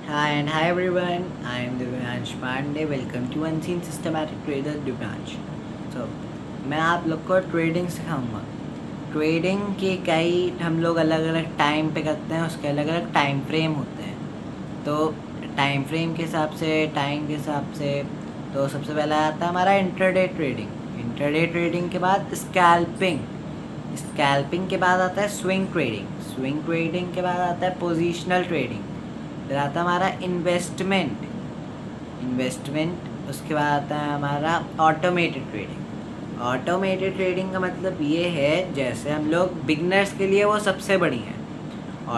Hi and hi everyone. I am Divyansh Pandey. Welcome to Unseen Systematic Trader Divyansh. So मैं आप लोग को trading सिखाऊंगा। Trading के कई हम लोग अलग अलग टाइम पे करते हैं, उसके अलग अलग टाइम फ्रेम होते हैं। तो टाइम फ्रेम के हिसाब से, टाइम के हिसाब से, तो सबसे पहला आता है हमारा इंट्राडे ट्रेडिंग। इंट्राडे ट्रेडिंग के बाद स्कैल्पिंग। स्कैल्पिंग के बाद आता है स्विंग ट्रेडिंग। स्विंग ट्रेडिंग के बाद आता है पोजिशनल ट्रेडिंग। फिर आता है हमारा इन्वेस्टमेंट। उसके बाद आता है हमारा ऑटोमेटेड ट्रेडिंग। ऑटोमेटेड ट्रेडिंग का मतलब ये है, जैसे हम लोग बिगनर्स के लिए वो सबसे बढ़िया है।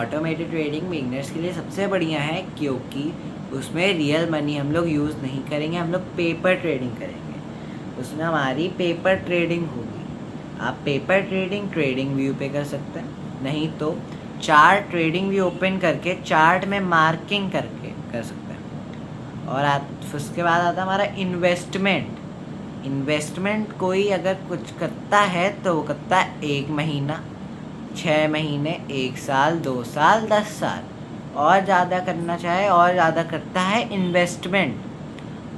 ऑटोमेटेड ट्रेडिंग बिगनर्स के लिए सबसे बढ़िया है क्योंकि उसमें रियल मनी हम लोग यूज़ नहीं करेंगे, हम लोग पेपर ट्रेडिंग करेंगे। उसमें हमारी पेपर ट्रेडिंग होगी। आप पेपर ट्रेडिंग ट्रेडिंग व्यू पे कर सकते हैं, नहीं तो चार्ट ट्रेडिंग व्यू ओपन करके चार्ट में मार्किंग करके कर सकते हैं। और उसके बाद आता है हमारा इन्वेस्टमेंट। इन्वेस्टमेंट कोई अगर कुछ करता है तो वो करता है 1 महीना, 6 महीने, 1 साल, 2 साल, 10 साल, और ज़्यादा करना चाहे और ज़्यादा करता है इन्वेस्टमेंट।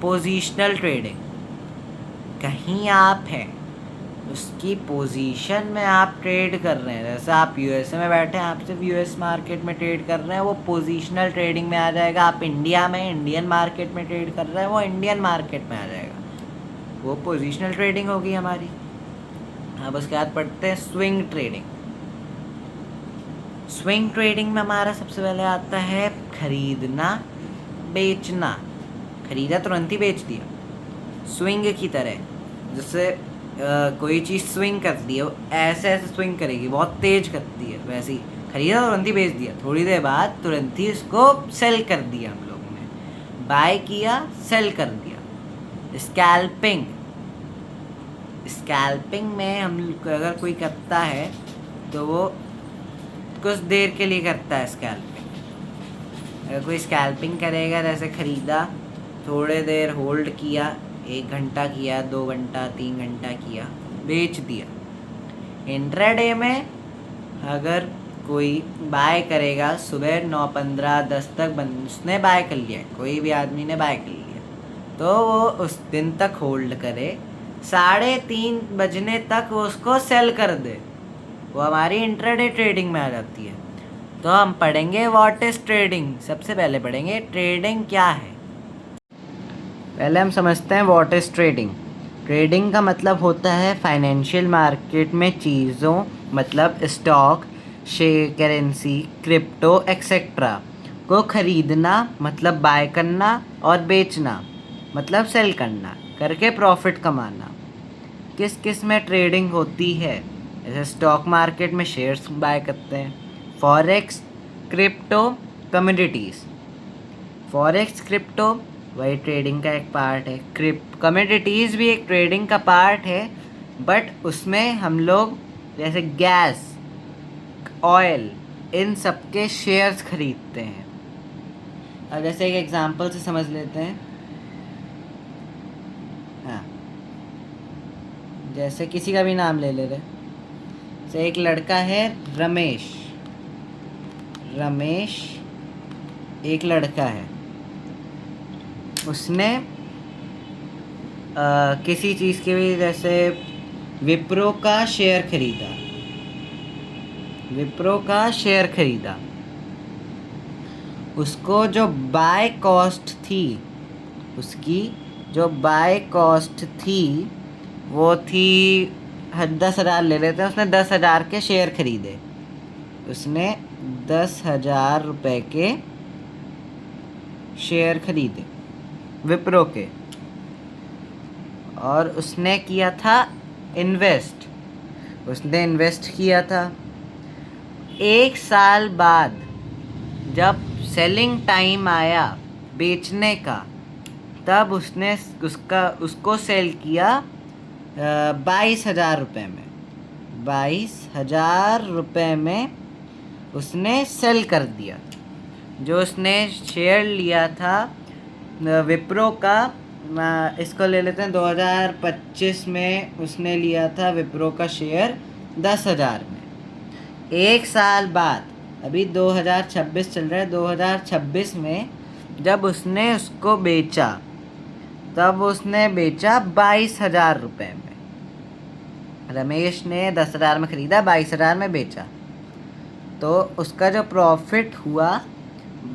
पोजिशनल ट्रेडिंग, कहीं आप हैं उसकी पोजीशन में आप ट्रेड कर रहे हैं। जैसे आप यूएसए में बैठे हैं, आप सिर्फ यूएस मार्केट में ट्रेड कर रहे हैं, वो पोजीशनल ट्रेडिंग में आ जाएगा। आप इंडिया में इंडियन मार्केट में ट्रेड कर रहे हैं, वो इंडियन मार्केट में आ जाएगा। वो पोजीशनल ट्रेडिंग होगी हमारी। अब उसके बाद पढ़ते हैं स्विंग ट्रेडिंग। स्विंग ट्रेडिंग में हमारा सबसे पहले आता है खरीदना बेचना। खरीदा तुरंत ही बेच दिया, स्विंग की तरह। जैसे कोई चीज़ स्विंग करती है, वो ऐसे ऐसे स्विंग करेगी, बहुत तेज करती है, वैसे ही खरीदा तुरंत ही बेच दिया, थोड़ी देर बाद तुरंत ही उसको सेल कर दिया। हम लोगों ने बाय किया, सेल कर दिया। स्कैल्पिंग। स्कैल्पिंग में हम अगर कोई करता है तो वो कुछ देर के लिए करता है स्कैल्पिंग। अगर कोई स्कैल्पिंग करेगा, जैसे खरीदा, थोड़े देर होल्ड किया, 1 घंटा किया, 2 घंटा, 3 घंटा किया, बेच दिया। इंट्राडे में अगर कोई बाय करेगा, सुबह 9:15, 10 तक उसने बाय कर लिया, कोई भी आदमी ने बाय कर लिया, तो वो उस दिन तक होल्ड करे, 3:30 बजने तक वो उसको सेल कर दे, वो हमारी इंट्राडे ट्रेडिंग में आ जाती है। तो हम पढ़ेंगे व्हाट इज ट्रेडिंग। सबसे पहले पढ़ेंगे ट्रेडिंग क्या है। पहले हम समझते हैं व्हाट इज़ ट्रेडिंग। ट्रेडिंग का मतलब होता है फाइनेंशियल मार्केट में चीज़ों, मतलब stock, share, currency, crypto etcetera को खरीदना, मतलब बाय करना, और बेचना, मतलब सेल करना, करके प्रॉफिट कमाना। किस किस में ट्रेडिंग होती है? जैसे स्टॉक मार्केट में शेयर्स बाय करते हैं, forex, crypto, commodities. Forex, crypto वही ट्रेडिंग का एक पार्ट है। कमोडिटीज़ भी एक ट्रेडिंग का पार्ट है, बट उसमें हम लोग जैसे गैस, ऑयल, इन सब के शेयर्स खरीदते हैं। अब जैसे एक एग्जांपल से समझ लेते हैं। हाँ, जैसे किसी का भी नाम ले ले रहे, जैसे एक लड़का है रमेश। रमेश एक लड़का है, उसने किसी चीज़ के भी, जैसे विप्रो का शेयर खरीदा। विप्रो का शेयर खरीदा, उसको जो बाय कॉस्ट थी, उसकी जो बाय कॉस्ट थी वो थी 10,000 ले लेते हैं। उसने 10,000 के शेयर खरीदे। उसने 10,000 रुपये के शेयर खरीदे विप्रो के, और उसने किया था इन्वेस्ट। उसने इन्वेस्ट किया था। 1 साल बाद जब सेलिंग टाइम आया बेचने का, तब उसने उसको सेल किया 22,000 रुपये में। 22,000 रुपये में उसने सेल कर दिया। जो उसने शेयर लिया था विप्रो का, इसको ले लेते हैं 2025 में उसने लिया था विप्रो का शेयर 10,000 में। 1 साल बाद, अभी 2026 चल रहा है, 2026 में जब उसने उसको बेचा तब उसने बेचा 22,000 रुपये में। रमेश ने 10,000 में ख़रीदा, 22,000 में बेचा, तो उसका जो प्रॉफिट हुआ,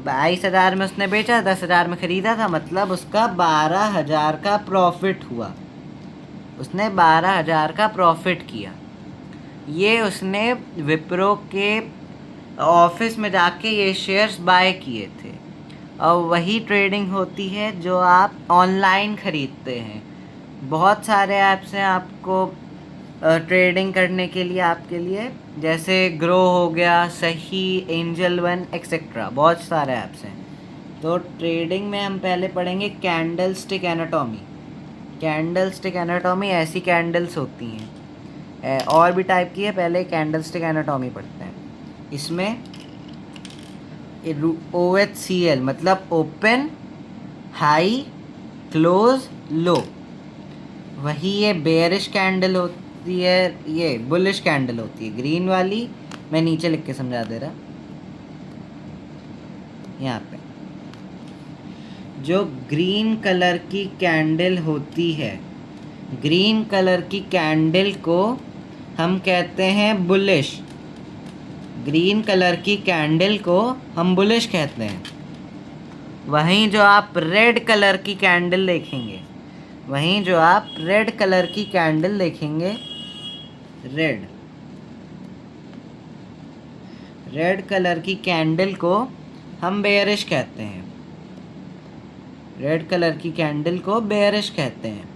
22,000 में उसने बेचा, 10,000 में ख़रीदा था, मतलब उसका 12,000 का प्रॉफिट हुआ। उसने 12,000 का प्रॉफिट किया। ये उसने विप्रो के ऑफिस में जाके ये शेयर्स बाय किए थे। और वही ट्रेडिंग होती है जो आप ऑनलाइन ख़रीदते हैं। बहुत सारे ऐप्स हैं आपको ट्रेडिंग करने के लिए, आपके लिए, जैसे ग्रो हो गया, सही, एंजल वन, एक्सेट्रा, बहुत सारे ऐप्स हैं। तो ट्रेडिंग में हम पहले पढ़ेंगे candle stick anatomy. Candle stick anatomy, ऐसी कैंडल्स होती हैं, और भी टाइप की है, पहले कैंडल स्टिक एनाटॉमी पढ़ते हैं। इसमें OHCL मतलब ओपन, हाई, क्लोज, लो, वही ये बेयरिश कैंडल होती है, ये बुलिश कैंडल होती है, ग्रीन वाली। मैं नीचे लिख के समझा दे रहा, यहाँ पे जो ग्रीन कलर की कैंडल होती है, ग्रीन कलर की कैंडल को हम कहते हैं बुलिश। ग्रीन कलर की कैंडल को हम बुलिश कहते हैं। वहीं जो आप रेड कलर की कैंडल देखेंगे, वहीं जो आप रेड कलर की कैंडल देखेंगे, रेड कलर की कैंडल को हम बेयरिश कहते हैं। रेड कलर की कैंडल को बेयरिश कहते हैं।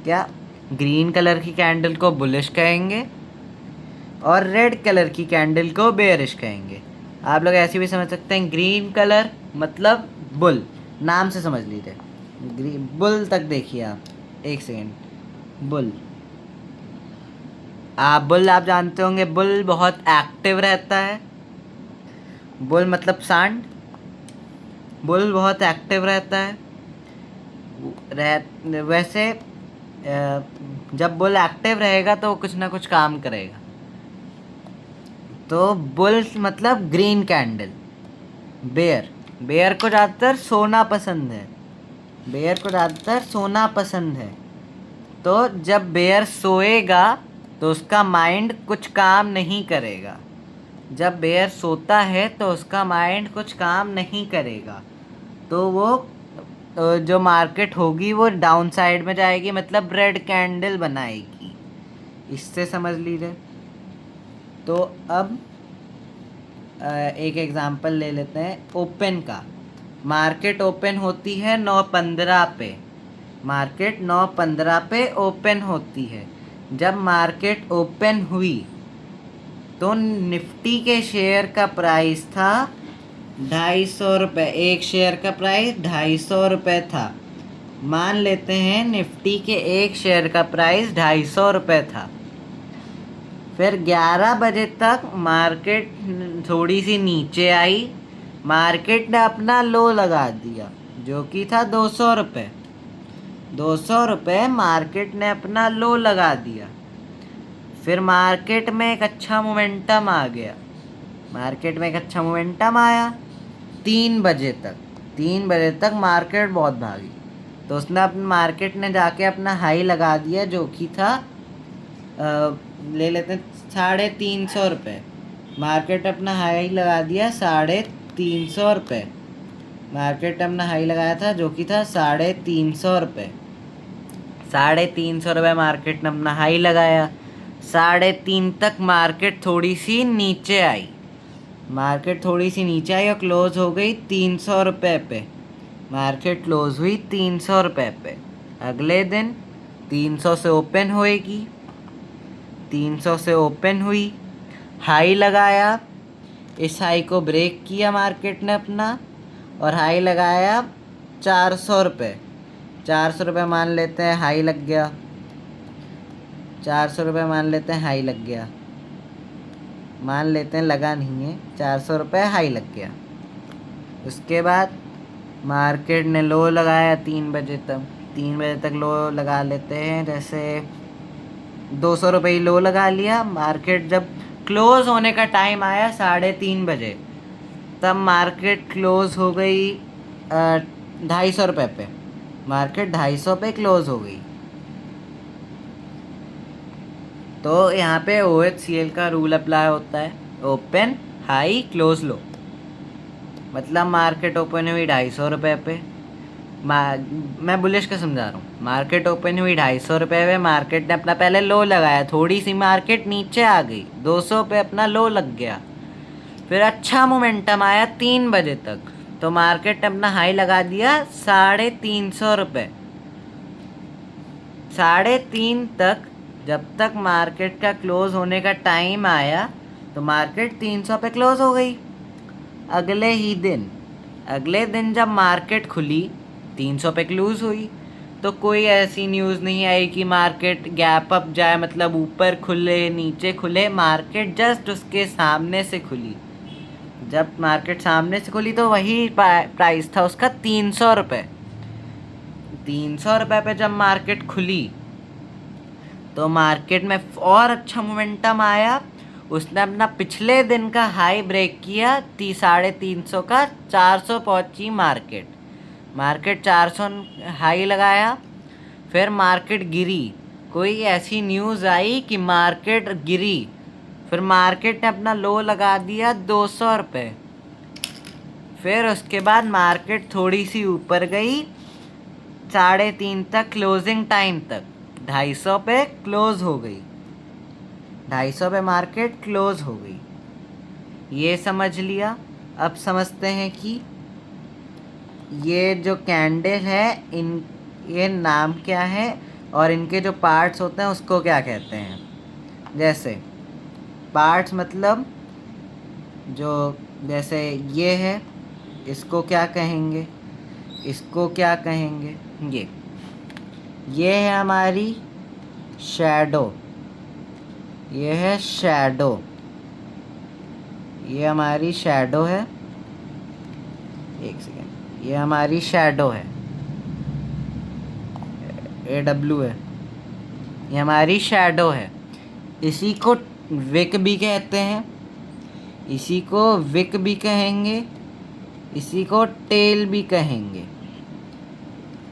क्या ग्रीन कलर की कैंडल को बुलिश कहेंगे और रेड कलर की कैंडल को बेयरिश कहेंगे। आप लोग ऐसे भी समझ सकते हैं, ग्रीन कलर मतलब बुल, नाम से समझ लीजिए। ग्रीन बुल तक देखिए आप, एक सेकेंड, बुल, बुल आप जानते होंगे, बुल बहुत एक्टिव रहता है। बुल मतलब सांड, बुल बहुत एक्टिव रहता है। वैसे जब बुल एक्टिव रहेगा तो कुछ ना कुछ काम करेगा। तो बुल मतलब ग्रीन कैंडल। बेयर को ज़्यादातर सोना पसंद है। बेयर को ज़्यादातर सोना पसंद है। तो जब बेयर सोएगा तो उसका माइंड कुछ काम नहीं करेगा। जब बेयर सोता है तो उसका माइंड कुछ काम नहीं करेगा, तो वो जो मार्केट होगी वो डाउन साइड में जाएगी, मतलब रेड कैंडल बनाएगी। इससे समझ लीजिए। तो अब एक एग्जांपल ले लेते हैं ओपन का। मार्केट ओपन होती है 9:15 पे। मार्केट 9:15 पे ओपन होती है। जब मार्केट ओपन हुई तो निफ्टी के शेयर का प्राइस था 250 रुपये। एक शेयर का प्राइस 250 रुपये था। मान लेते हैं निफ्टी के एक शेयर का प्राइस 250 रुपये था। फिर 11 बजे तक मार्केट थोड़ी सी नीचे आई। मार्केट ने अपना लो लगा दिया जो कि था 200 रुपये। 200 रुपये मार्केट ने अपना लो लगा दिया। फिर मार्केट में एक अच्छा मोमेंटम आ गया। मार्केट में एक अच्छा मोमेंटम आया 3 बजे तक। 3 बजे तक मार्केट बहुत भागी, तो उसने अपने मार्केट ने जाके अपना हाई लगा दिया जो कि था ले लेते हैं 350 रुपये। मार्केट अपना हाई लगा दिया 350 रुपये। मार्केट अपना हाई लगाया था जो कि था 350 रुपये। 350 रुपये मार्केट ने अपना हाई लगाया। 3:30 तक मार्केट थोड़ी सी नीचे आई। मार्केट थोड़ी सी नीचे आई और क्लोज हो गई 300 रुपये पे। मार्केट क्लोज हुई 300 रुपये पे। अगले दिन 300 से ओपन होएगी। 300 से ओपन हुई, हाई लगाया। इस हाई को ब्रेक किया मार्केट ने अपना और हाई लगाया 400 रुपये। 400 रुपये मान लेते हैं हाई लग गया। 400 रुपये मान लेते हैं हाई लग गया। मान लेते हैं लगा नहीं है, 400 रुपये हाई लग गया। उसके बाद मार्केट ने लो लगाया 3 बजे तक। 3 बजे तक लो लगा लेते हैं, जैसे 200 रुपये ही लो लगा लिया। मार्केट जब क्लोज होने का टाइम आया 3:30 बजे, तब मार्केट क्लोज हो गई 250 रुपये पे। मार्केट 250 पे क्लोज हो गई। तो यहाँ पे OHCL का रूल अप्लाई होता है, ओपन हाई क्लोज लो। मतलब मार्केट ओपन हुई 250 रुपये पे, मैं बुलिश का समझा रहा हूँ। मार्केट ओपन हुई 250 रुपये पे, मार्केट ने अपना पहले लो लगाया, थोड़ी सी मार्केट नीचे आ गई, 200 पे अपना लो लग गया। फिर अच्छा मोमेंटम आया 3 बजे तक, तो मार्केट ने अपना हाई लगा दिया 350 रुपये। 350 तक, जब तक मार्केट का क्लोज होने का टाइम आया तो मार्केट 300 पे क्लोज हो गई। अगले दिन जब मार्केट खुली 300 पे क्लोज हुई, तो कोई ऐसी न्यूज़ नहीं आई कि मार्केट गैप अप जाए, मतलब ऊपर खुले नीचे खुले। मार्केट जस्ट उसके सामने से खुली। जब मार्केट सामने से खुली तो वही प्राइस था उसका 300 रुपये। 300 रुपये पे जब मार्केट खुली तो मार्केट में और अच्छा मोमेंटम आया। उसने अपना पिछले दिन का हाई ब्रेक किया 350 का, 400 पहुंची मार्केट 400 हाई लगाया। फिर मार्केट गिरी, कोई ऐसी न्यूज़ आई कि मार्केट गिरी, फिर मार्केट ने अपना लो लगा दिया 200 रुपये। फिर उसके बाद मार्केट थोड़ी सी ऊपर गई 3:30 तक, क्लोजिंग टाइम तक 250 पे क्लोज हो गई। 250 पे मार्केट क्लोज हो गई। ये समझ लिया। अब समझते हैं कि ये जो कैंडल है, ये नाम क्या है और इनके जो पार्ट्स होते हैं उसको क्या कहते हैं। जैसे पार्ट्स मतलब जो, जैसे ये है, इसको क्या कहेंगे, इसको क्या कहेंगे। ये है हमारी शैडो, ये है शैडो, ये हमारी शैडो है। एक सेकेंड, ये हमारी शैडो है, AW है, ये हमारी शैडो है। इसी को विक भी कहते हैं, इसी को विक भी कहेंगे, इसी को टेल भी कहेंगे।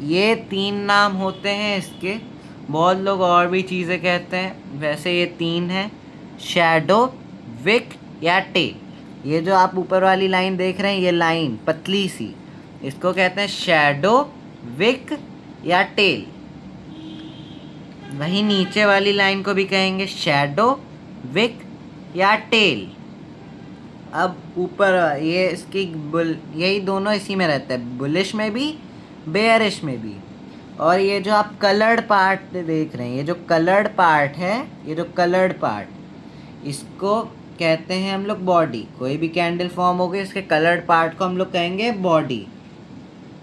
ये 3 नाम होते हैं इसके। बहुत लोग और भी चीज़ें कहते हैं, वैसे ये 3 हैं, शैडो, विक या टेल। ये जो आप ऊपर वाली लाइन देख रहे हैं, ये लाइन पतली सी, इसको कहते हैं शैडो, विक या टेल। वहीं नीचे वाली लाइन को भी कहेंगे शैडो, विक या टेल। अब ऊपर ये इसकी यही दोनों इसी में रहता है, बुलिश में भी बेयरिश में भी। और ये जो आप कलर्ड पार्ट देख रहे हैं, ये जो कलर्ड पार्ट है, ये जो कलर्ड पार्ट, इसको कहते हैं हम लोग बॉडी। कोई भी कैंडल फॉर्म हो गई, इसके कलर्ड पार्ट को हम लोग कहेंगे बॉडी।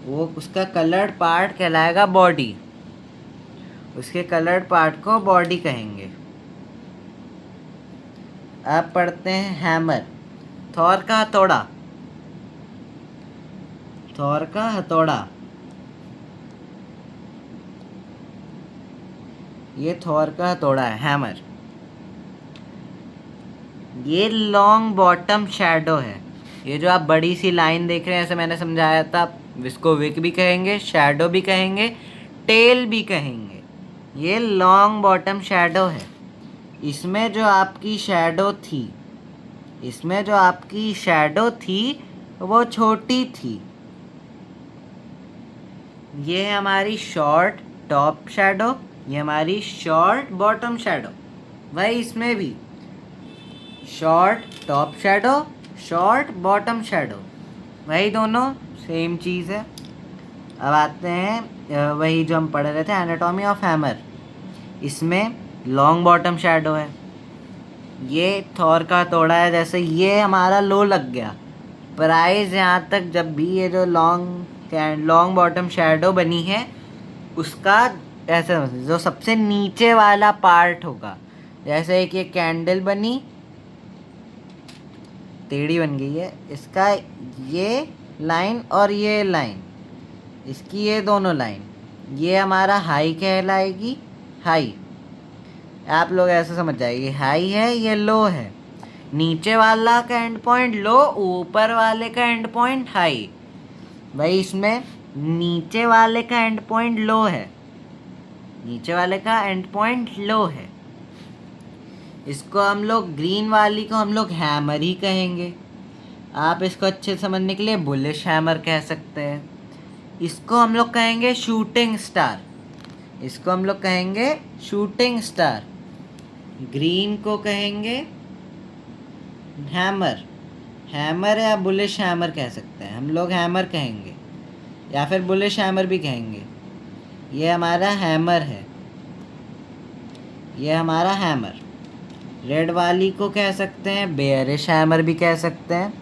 वो उसका कलर्ड पार्ट कहलाएगा बॉडी, उसके कलर्ड पार्ट को बॉडी कहेंगे। अब पढ़ते हैं हैमर। थॉर का हथौड़ा, थॉर का हथौड़ा, ये थॉर का हथौड़ा है, हैमर। ये लॉन्ग बॉटम शैडो है। ये जो आप बड़ी सी लाइन देख रहे हैं, ऐसे मैंने समझाया था, इसको विक भी कहेंगे, शैडो भी कहेंगे, टेल भी कहेंगे। ये लॉन्ग बॉटम शैडो है। इसमें जो आपकी शैडो थी, इसमें जो आपकी शैडो थी वो छोटी थी। ये है हमारी शॉर्ट टॉप शैडो, ये हमारी शॉर्ट बॉटम शैडो। वही इसमें भी short top shadow, short bottom shadow, वही दोनों सेम चीज़ है। अब आते हैं वही जो हम पढ़ रहे थे, एनाटॉमी ऑफ हैमर। इसमें लॉन्ग बॉटम शैडो है। ये थॉर का हथौड़ा है। जैसे ये हमारा लो लग गया, प्राइस यहाँ तक जब भी ये जो लॉन्ग बॉटम शैडो बनी है, उसका ऐसे जो सबसे नीचे वाला पार्ट होगा, जैसे एक ये कैंडल बनी, टेढ़ी बन गई है, इसका ये लाइन और ये लाइन, इसकी ये दोनों लाइन, ये हमारा हाई कहलाएगी। हाई आप लोग ऐसे समझ जाइए, हाई है, ये लो है। नीचे वाला का एंड पॉइंट लो, ऊपर वाले का एंड पॉइंट हाई। भाई इसमें नीचे वाले का एंड पॉइंट लो है, नीचे वाले का एंड पॉइंट लो है। इसको हम लोग, ग्रीन वाली को हम लोग हैमर ही कहेंगे। आप इसको अच्छे से समझने के लिए बुलिश हैमर कह सकते हैं। इसको हम लोग कहेंगे शूटिंग स्टार, इसको हम लोग कहेंगे शूटिंग स्टार। ग्रीन को कहेंगे हैमर, हैमर या बुलिश हैमर कह सकते हैं, हम लोग हैमर कहेंगे या फिर बुलिश हैमर भी कहेंगे। ये हमारा हैमर है, ये हमारा हैमर। रेड वाली को कह सकते हैं बेयरिश हैमर भी कह सकते हैं,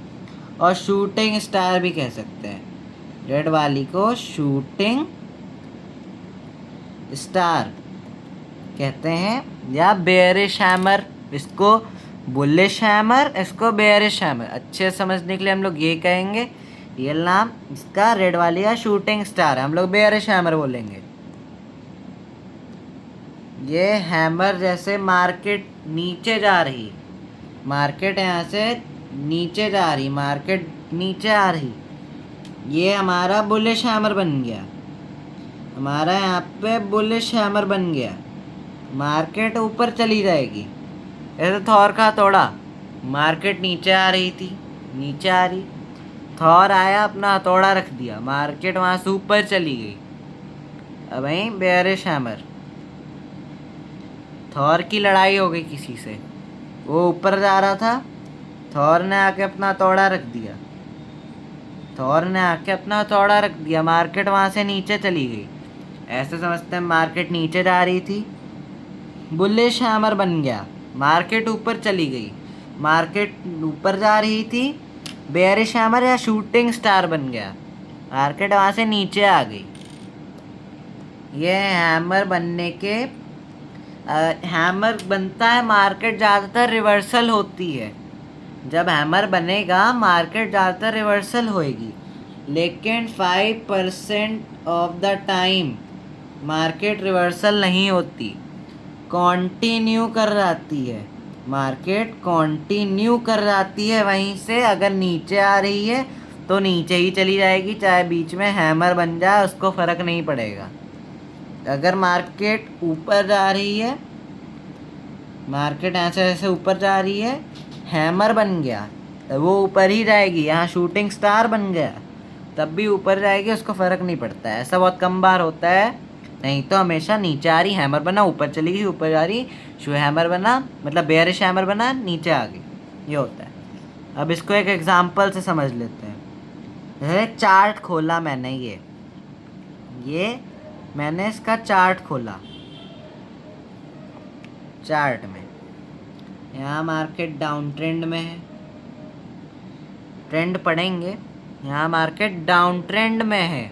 और शूटिंग स्टार भी कह सकते हैं। रेड वाली को शूटिंग स्टार कहते हैं या बेयरिश हैमर, इसको बुलिश हैमर, इसको बेयरिश हैमर। अच्छे समझने के लिए हम लोग ये कहेंगे, रियल नाम इसका रेड वाली का शूटिंग स्टार, हम लोग बेयरिश हैमर बोलेंगे। ये हैमर जैसे मार्केट नीचे जा रही, मार्केट यहाँ से नीचे जा रही, मार्केट नीचे आ रही, ये हमारा बुलिश हैमर बन गया, हमारा यहाँ पे बुलिश हैमर बन गया। मार्केट ऊपर चली जाएगी। ऐसे थॉर का हथौड़ा, मार्केट नीचे आ रही थी, नीचे आ रही, थॉर आया अपना हथौड़ा रख दिया, मार्केट वहाँ से ऊपर चली गई। अब वहीं बेयरिश हैमर, थॉर की लड़ाई हो गई किसी से, वो ऊपर जा रहा था, थॉर ने आके अपना हथौड़ा रख दिया, थॉर ने आके अपना हथौड़ा रख दिया, मार्केट वहाँ से नीचे चली गई। ऐसे समझते हैं मार्केट नीचे जा रही थी, बुलिश हैमर बन गया, मार्केट ऊपर चली गई, मार्केट ऊपर जा रही थी, बेयरिश हैमर या शूटिंग स्टार बन गया, मार्केट वहाँ से नीचे आ गई। ये हैमर बनने के, हैमर बनता है, मार्केट ज़्यादातर रिवर्सल होती है। जब हैमर बनेगा मार्केट ज़्यादातर रिवर्सल होएगी, लेकिन 5% of the time market reversal नहीं होती, कंटिन्यू कर जाती है, मार्केट कंटिन्यू कर जाती है। वहीं से अगर नीचे आ रही है तो नीचे ही चली जाएगी, चाहे बीच में हैमर बन जाए उसको फ़र्क नहीं पड़ेगा। अगर मार्केट ऊपर जा रही है, मार्केट ऐसे ऐसे ऊपर जा रही है, हैमर बन गया तो वो ऊपर ही जाएगी। यहाँ शूटिंग स्टार बन गया तब भी ऊपर जाएगी, उसको फ़र्क नहीं पड़ता है। ऐसा बहुत कम बार होता है, नहीं तो हमेशा नीचे आ रही, हैमर बना, ऊपर चली गई, ऊपर जा रही, शू हैमर बना, मतलब बेयरिश हैमर बना, नीचे आ गई, ये होता है। अब इसको एक एग्जांपल से समझ लेते हैं। जैसे चार्ट खोला मैंने, ये मैंने इसका चार्ट खोला, चार्ट में यहाँ मार्केट डाउन ट्रेंड में है, ट्रेंड पढ़ेंगे, यहाँ मार्केट डाउन ट्रेंड में है,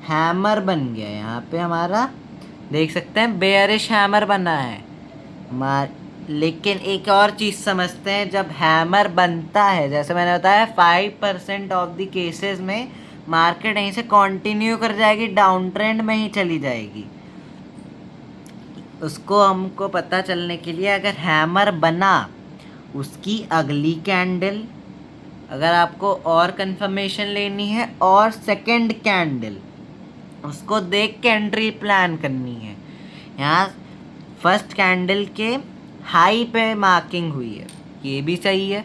हैमर बन गया, यहाँ पे हमारा देख सकते हैं बेयरिश हैमर बना है। लेकिन एक और चीज़ समझते हैं, जब हैमर बनता है, जैसे मैंने बताया 5% ऑफ द केसेस में मार्केट यहीं से कंटिन्यू कर जाएगी, डाउन ट्रेंड में ही चली जाएगी। उसको हमको पता चलने के लिए, अगर हैमर बना उसकी अगली कैंडल, अगर आपको और कंफर्मेशन लेनी है, और सेकंड कैंडल, उसको देख के एंट्री प्लान करनी है। यहाँ फर्स्ट कैंडल के हाई पे मार्किंग हुई है, ये भी सही है।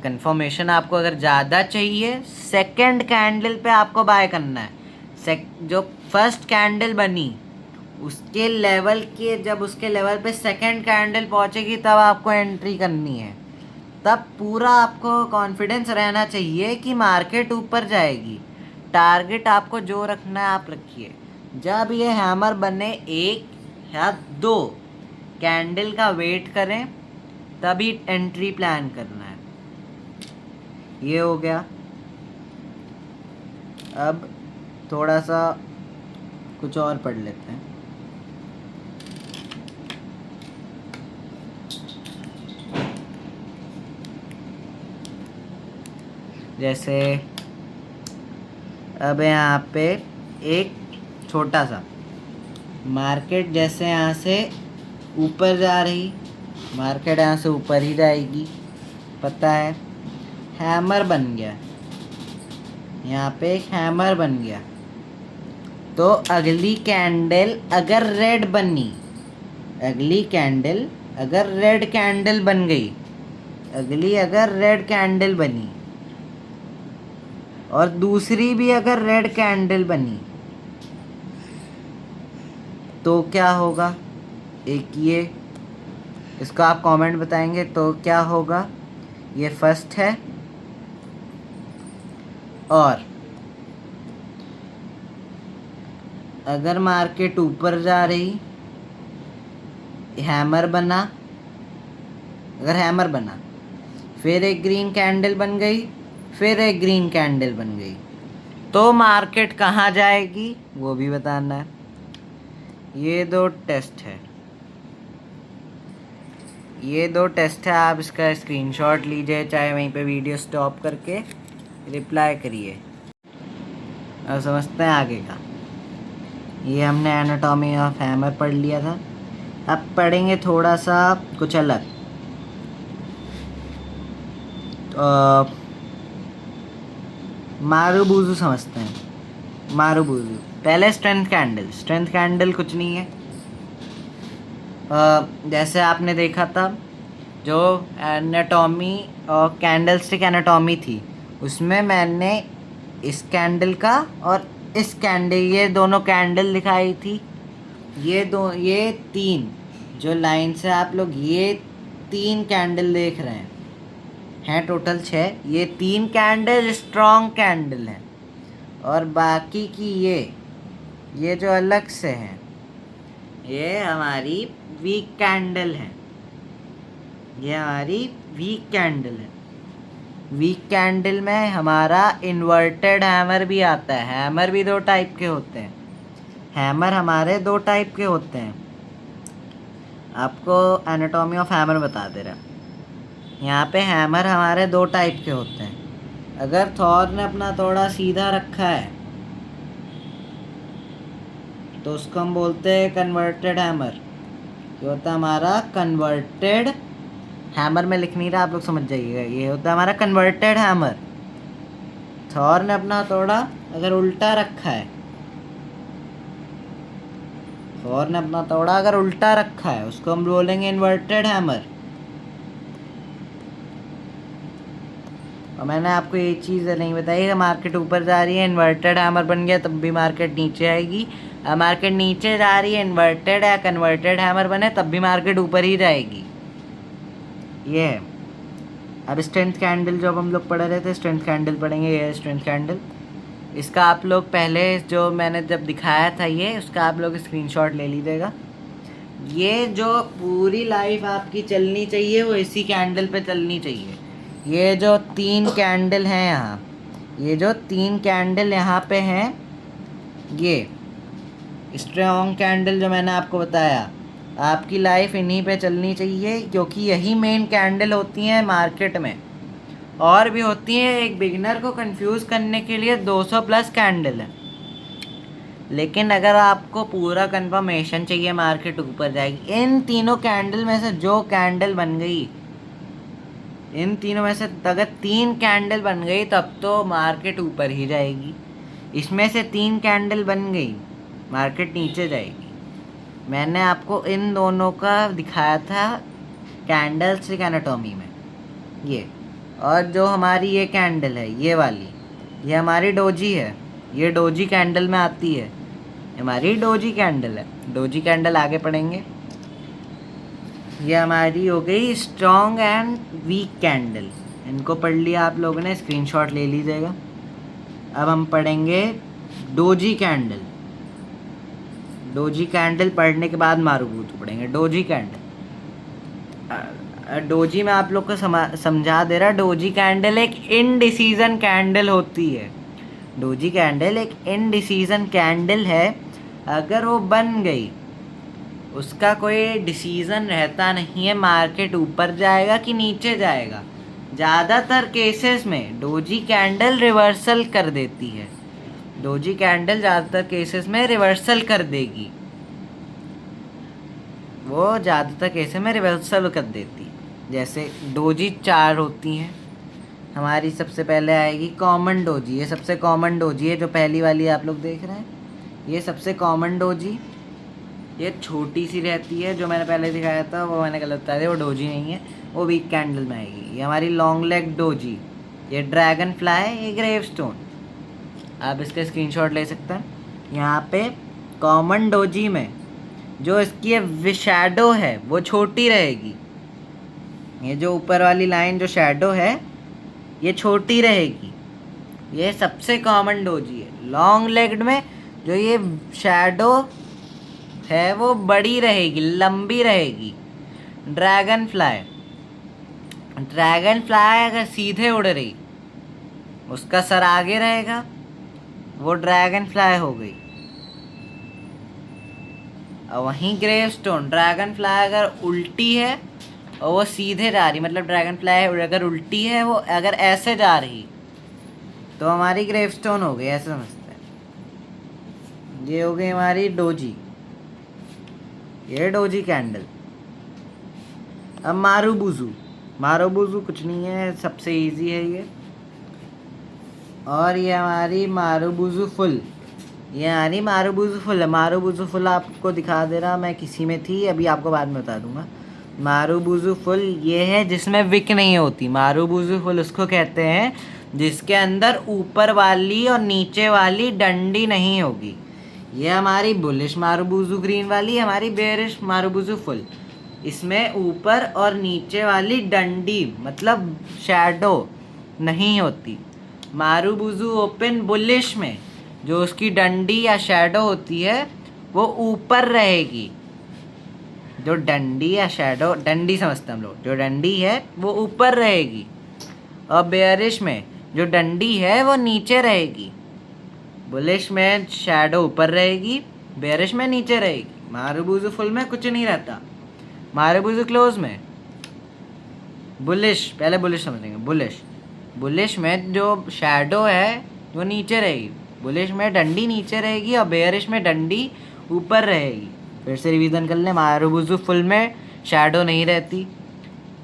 कंफर्मेशन आपको अगर ज़्यादा चाहिए, सेकंड कैंडल पे आपको बाय करना है। जो फर्स्ट कैंडल बनी उसके लेवल के, जब उसके लेवल पे सेकंड कैंडल पहुंचेगी तब आपको एंट्री करनी है। तब पूरा आपको कॉन्फिडेंस रहना चाहिए कि मार्केट ऊपर जाएगी। टारगेट आपको जो रखना है आप रखिए। जब ये हैमर बने 1 या 2 कैंडल का वेट करें, तभी एंट्री प्लान करना है। ये हो गया। अब थोड़ा सा कुछ और पढ़ लेते हैं। जैसे अब यहाँ पे एक छोटा सा मार्केट, जैसे यहाँ से ऊपर जा रही, मार्केट यहाँ से ऊपर ही जाएगी, पता है। हैमर बन गया, यहाँ पे एक हैमर बन गया। तो अगली कैंडल अगर रेड बनी, अगली कैंडल अगर रेड कैंडल बन गई, अगली अगर रेड कैंडल बनी और दूसरी भी अगर रेड कैंडल बनी, तो क्या होगा? एक ये, इसका आप कमेंट बताएंगे तो क्या होगा। ये फर्स्ट है। और अगर मार्केट ऊपर जा रही, हैमर बना, अगर हैमर बना, फिर एक ग्रीन कैंडल बन गई, फिर एक ग्रीन कैंडल बन गई, तो मार्केट कहाँ जाएगी वो भी बताना है। ये दो टेस्ट है, ये दो टेस्ट है। आप इसका स्क्रीनशॉट लीजिए, चाहे वहीं पे वीडियो स्टॉप करके रिप्लाई करिए। अब समझते हैं आगे का। ये हमने एनाटॉमी ऑफ हैमर पढ़ लिया था। अब पढ़ेंगे थोड़ा सा कुछ अलग। मारुबुजु समझते हैं। मारुबुजु पहले स्ट्रेंथ कैंडल। स्ट्रेंथ कैंडल कुछ नहीं है, जैसे आपने देखा था जो एनाटॉमी और कैंडलस्टिक एनाटॉमी थी, उसमें मैंने इस कैंडल का और इस कैंडल, ये दोनों कैंडल दिखाई थी। ये तीन जो लाइन से आप लोग ये तीन कैंडल देख रहे हैं टोटल 6। ये तीन कैंडल स्ट्रॉन्ग कैंडल हैं और बाकी की ये जो अलग से हैं ये हमारी वीक कैंडल है। ये हमारी वीक कैंडल है। वीक कैंडल में हमारा इन्वर्टेड हैमर भी आता है। हैमर भी दो टाइप के होते हैं। हैमर हमारे दो टाइप के होते हैं। आपको एनाटॉमी ऑफ हैमर बता दे रहा। यहाँ पे हैमर हमारे दो टाइप के होते हैं। अगर थॉर ने अपना थोड़ा सीधा रखा है तो उसको हम बोलते हैं कन्वर्टेड हैमर। ये होता है हमारा कन्वर्टेड हैमर। में लिख नहीं रहा, आप लोग समझ जाइएगा। ये होता है हमारा कन्वर्टेड हैमर। थॉर ने अपना थोड़ा अगर उल्टा रखा है, थॉर ने अपना थोड़ा अगर उल्टा रखा है, उसको हम बोलेंगे इन्वर्टेड हैमर। और मैंने आपको ये चीज़ नहीं बताई कि मार्केट ऊपर जा रही है, इन्वर्टेड हैमर बन गया तब भी मार्केट नीचे आएगी। मार्केट नीचे जा रही है, इन्वर्टेड या कन्वर्टेड हैमर बने तब भी मार्केट ऊपर ही जाएगी। ये है। अब स्ट्रेंथ कैंडल जो अब हम लोग पढ़ रहे थे, स्ट्रेंथ कैंडल पढ़ेंगे। ये है स्ट्रेंथ कैंडल। इसका आप लोग पहले जो मैंने जब दिखाया था ये, उसका आप लोग स्क्रीनशॉट ले लीजिएगा। ये जो पूरी लाइफ आपकी चलनी चाहिए वो इसी कैंडल पे चलनी चाहिए। ये जो तीन कैंडल हैं यहाँ, ये जो तीन कैंडल यहाँ पे हैं, ये स्ट्रॉन्ग कैंडल जो मैंने आपको बताया, आपकी लाइफ इन्हीं पे चलनी चाहिए, क्योंकि यही मेन कैंडल होती हैं मार्केट में। और भी होती हैं, एक बिगिनर को कंफ्यूज करने के लिए 200 प्लस कैंडल है। लेकिन अगर आपको पूरा कंफर्मेशन चाहिए मार्केट ऊपर जाएगी, इन तीनों कैंडल में से जो कैंडल बन गई, इन तीनों में से अगर तीन कैंडल बन गई तब तो मार्केट ऊपर ही जाएगी। इसमें से तीन कैंडल बन गई, मार्केट नीचे जाएगी। मैंने आपको इन दोनों का दिखाया था कैंडलस्टिक एनाटॉमी में। ये और जो हमारी ये कैंडल है, ये वाली, ये हमारी डोजी है। ये डोजी कैंडल में आती है, हमारी डोजी कैंडल है। डोजी कैंडल आगे पढ़ेंगे। ये हमारी हो गई स्ट्रॉन्ग एंड वीक कैंडल। इनको पढ़ लिया आप लोगों ने, स्क्रीनशॉट ले लीजिएगा। अब हम पढ़ेंगे डोजी कैंडल। डोजी कैंडल पढ़ने के बाद मारुबुजु पढ़ेंगे। डोजी कैंडल, डोजी में आप लोग को समझा दे रहा। डोजी कैंडल एक इनडिसीजन कैंडल होती है। डोजी कैंडल एक इनडिसीजन कैंडल है। अगर वो बन गई, उसका कोई डिसीजन रहता नहीं है मार्केट ऊपर जाएगा कि नीचे जाएगा। ज़्यादातर केसेस में डोजी कैंडल रिवर्सल कर देती है। डोजी कैंडल ज़्यादातर केसेस में रिवर्सल कर देगी। वो ज़्यादातर केसेस में रिवर्सल कर देती है। जैसे डोजी 4 होती हैं हमारी। सबसे पहले आएगी कॉमन डोजी, ये सबसे कॉमन डोजी है जो पहली वाली आप लोग देख रहे हैं। ये सबसे कॉमन डोजी, ये छोटी सी रहती है, जो मैंने पहले दिखाया था वो मैंने गलत बताया, वो डोजी नहीं है, वो वीक कैंडल में आएगी। ये हमारी लॉन्ग लेग डोजी, ये ड्रैगन फ्लाई, ये ग्रेव स्टोन। आप इसका स्क्रीनशॉट ले सकते हैं। यहाँ पे कॉमन डोजी में जो इसकी शैडो है वो छोटी रहेगी। ये जो ऊपर वाली लाइन जो शैडो है ये छोटी रहेगी। ये सबसे कॉमन डोजी है। लॉन्ग लेग्ड में जो ये शैडो है वो बड़ी रहेगी, लंबी रहेगी। ड्रैगन फ्लाई, ड्रैगन फ्लाई अगर सीधे उड़ रही, उसका सर आगे रहेगा, वो ड्रैगन फ्लाई हो गई। और वहीं ग्रेव स्टोन, ड्रैगन फ्लाई अगर उल्टी है और वो सीधे जा रही, मतलब ड्रैगन फ्लाई अगर उल्टी है, वो अगर ऐसे जा रही, तो हमारी ग्रेव स्टोन हो गई। ऐसे समझते हैं। ये हो गई हमारी डोजी, ये डोजी कैंडल। अब मारूबुजू, मारूबुजू कुछ नहीं है, सबसे इजी है ये। और ये हमारी मारूबुजू फुल, ये हमारी मारूबुजू फुल है। मारूबुजू फुल आपको दिखा दे रहा मैं, किसी में थी, अभी आपको बाद में बता दूंगा। मारूबुजू फुल ये है जिसमें विक नहीं होती। मारूबुजू फुल उसको कहते हैं जिसके अंदर ऊपर वाली और नीचे वाली डंडी नहीं होगी। ये हमारी बुलिश मारूबुजू ग्रीन वाली, हमारी बेरिश मारूबुजू फुल। इसमें ऊपर और नीचे वाली डंडी मतलब शैडो नहीं होती। मारूबुजू ओपन बुलिश में जो उसकी डंडी या शैडो होती है वो ऊपर रहेगी। जो डंडी या शैडो, डंडी समझते हैं हम लोग, जो डंडी है वो ऊपर रहेगी। और बेयरिश में जो डंडी है वो नीचे रहेगी। बुलिश में शैडो ऊपर रहेगी, बेयरिश में नीचे रहेगी। मारूबुजू फुल में कुछ नहीं रहता। मारूबुजू क्लोज में बुलिश, पहले बुलिश समझेंगे। बुलिश में जो शैडो है वो नीचे रहेगी। बुलिश में डंडी नीचे रहेगी और बेयरिश में डंडी ऊपर रहेगी। फिर से रिवीजन कर लें। मारूबुजू फुल में शैडो नहीं रहती।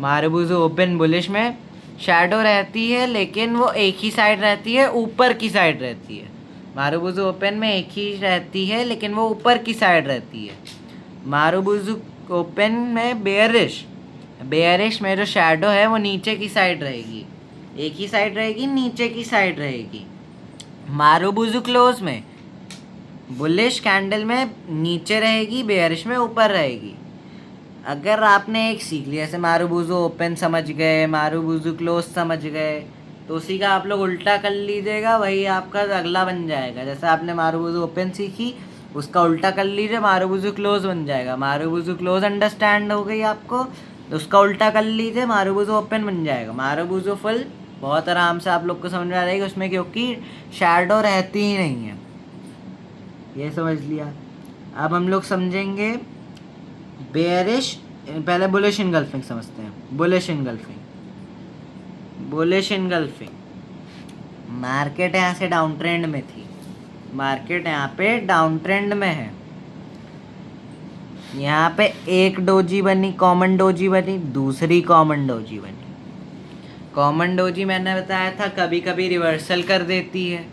मारूबुजू ओपन बुलिश में शैडो रहती है, लेकिन वो एक ही साइड रहती है, ऊपर की साइड रहती है। मारूबुजू ओपन में एक ही रहती है, लेकिन वो ऊपर की साइड रहती है। मारूबुजू ओपन में बेयरिश में जो शैडो है वो नीचे की साइड रहेगी, एक ही साइड रहेगी, नीचे की साइड रहेगी। मारूबुजू क्लोज में बुलिश कैंडल में नीचे रहेगी, बेयरिश में ऊपर रहेगी। अगर आपने एक सीख लिया, जैसे मारूबुजू ओपन समझ गए, मारूबुजू क्लोज समझ गए, तो उसी का आप लोग उल्टा कर लीजिएगा, वही आपका अगला बन जाएगा। जैसे आपने मारूबुजू ओपन सीखी, उसका उल्टा कर लीजिए, मारूबुजू क्लोज बन जाएगा। मारूबुजू क्लोज अंडरस्टैंड हो गई आपको, तो उसका उल्टा कर लीजिए, मारूबुजू ओपन बन जाएगा। मारूबुजू फुल बहुत आराम से आप लोग को समझ में आ जाएगी, उसमें क्योंकि शैडो रहती ही नहीं है। ये समझ लिया। अब हम लोग समझेंगे बेयरिश। पहले बुलिश इनगल्फिंग समझते हैं। बुलिश इनगल्फिंग मार्केट यहाँ से डाउन ट्रेंड में थी, मार्केट यहाँ पे डाउन ट्रेंड में है। यहाँ पे एक डोजी बनी, कॉमन डोजी बनी, दूसरी कॉमन डोजी बनी। कॉमन डोजी मैंने बताया था कभी कभी रिवर्सल कर देती है,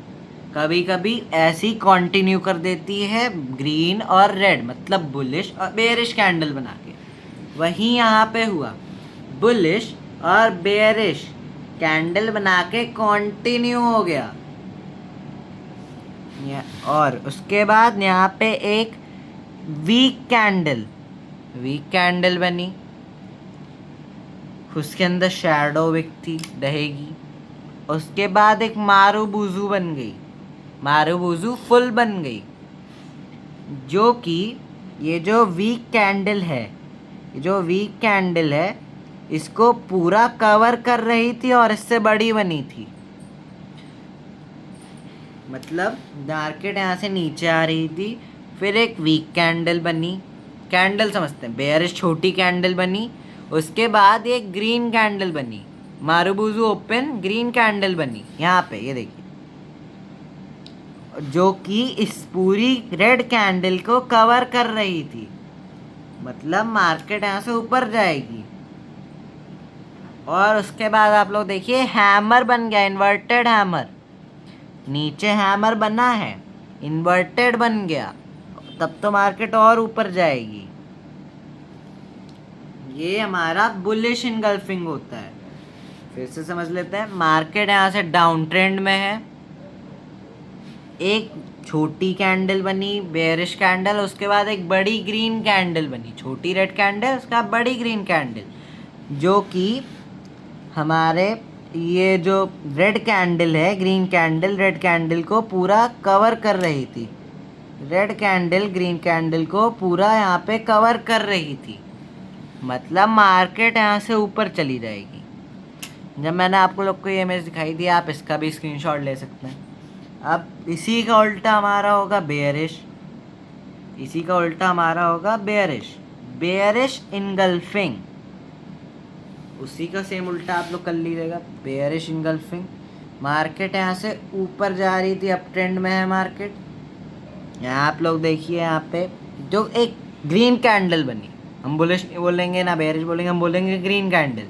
कभी कभी ऐसी कंटिन्यू कर देती है ग्रीन और रेड, मतलब बुलिश और बेयरिश कैंडल बना के। वहीं यहाँ पे हुआ, बुलिश और बेयरिश कैंडल बना के कंटिन्यू हो गया। और उसके बाद यहाँ पे एक वीक कैंडल बनी, उसके अंदर शैडो विक थी, रहेगी। उसके बाद एक मारूबुजू बन गई, मारूबुजू फुल बन गई, जो कि ये जो वीक कैंडल है इसको पूरा कवर कर रही थी और इससे बड़ी बनी थी। मतलब मार्केट यहाँ से नीचे आ रही थी, फिर एक वीक कैंडल बनी, कैंडल समझते हैं, बेयरिश छोटी कैंडल बनी। उसके बाद एक ग्रीन कैंडल बनी, मारूबुजू ओपन ग्रीन कैंडल बनी यहाँ पे, ये देखिए, जो कि इस पूरी रेड कैंडल को कवर कर रही थी। मतलब मार्केट यहाँ से ऊपर जाएगी। और उसके बाद आप लोग देखिए हैमर बन गया, इन्वर्टेड हैमर। नीचे हैमर बना है, इन्वर्टेड बन गया, तब तो मार्केट और ऊपर जाएगी। ये हमारा बुलिश इनगल्फिंग होता है। फिर से समझ लेते हैं। मार्केट यहाँ से डाउन ट्रेंड में है, एक छोटी कैंडल बनी बेयरिश कैंडल, उसके बाद एक बड़ी ग्रीन कैंडल बनी, छोटी रेड कैंडल, उसके बाद बड़ी ग्रीन कैंडल, जो कि हमारे ये जो रेड कैंडल है, ग्रीन कैंडल रेड कैंडल को पूरा कवर कर रही थी। रेड कैंडल ग्रीन कैंडल को पूरा यहाँ पे कवर कर रही थी, मतलब मार्केट यहाँ से ऊपर चली जाएगी। जब मैंने आपको लोग को ये इमेज दिखाई दी, आप इसका भी स्क्रीनशॉट ले सकते हैं। अब इसी का उल्टा हमारा होगा बेयरिश, इसी का उल्टा हमारा होगा बेयरिश, बेयरिश इनगल्फिंग। उसी का सेम उल्टा आप लोग कर लीजिएगा, बेयरिश इनगल्फिंग। मार्केट यहाँ से ऊपर जा रही थी, अप ट्रेंड में है मार्केट। यहाँ आप लोग देखिए, यहाँ पे जो एक ग्रीन कैंडल बनी, हम बुलिश नहीं बोलेंगे ना बेयरिश बोलेंगे, हम बोलेंगे ग्रीन कैंडल।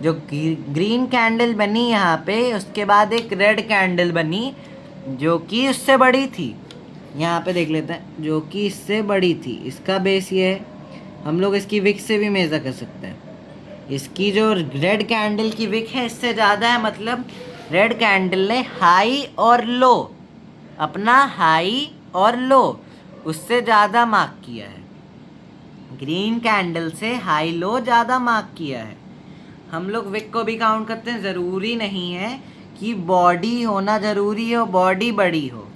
जो ग्रीन कैंडल बनी यहाँ पे, उसके बाद एक रेड कैंडल बनी जो कि उससे बड़ी थी। यहाँ पे देख लेते हैं, जो कि इससे बड़ी थी। इसका बेस ये है, हम लोग इसकी विक से भी मेज़र कर सकते हैं। इसकी जो रेड कैंडल की विक है इससे ज़्यादा है, मतलब रेड कैंडल ने हाई और लो, अपना हाई और लो उससे ज़्यादा मार्क किया है। ग्रीन कैंडल से हाई लो ज़्यादा मार्क किया है। हम लोग विक को भी काउंट करते हैं, ज़रूरी नहीं है कि बॉडी होना ज़रूरी हो, बॉडी बड़ी हो,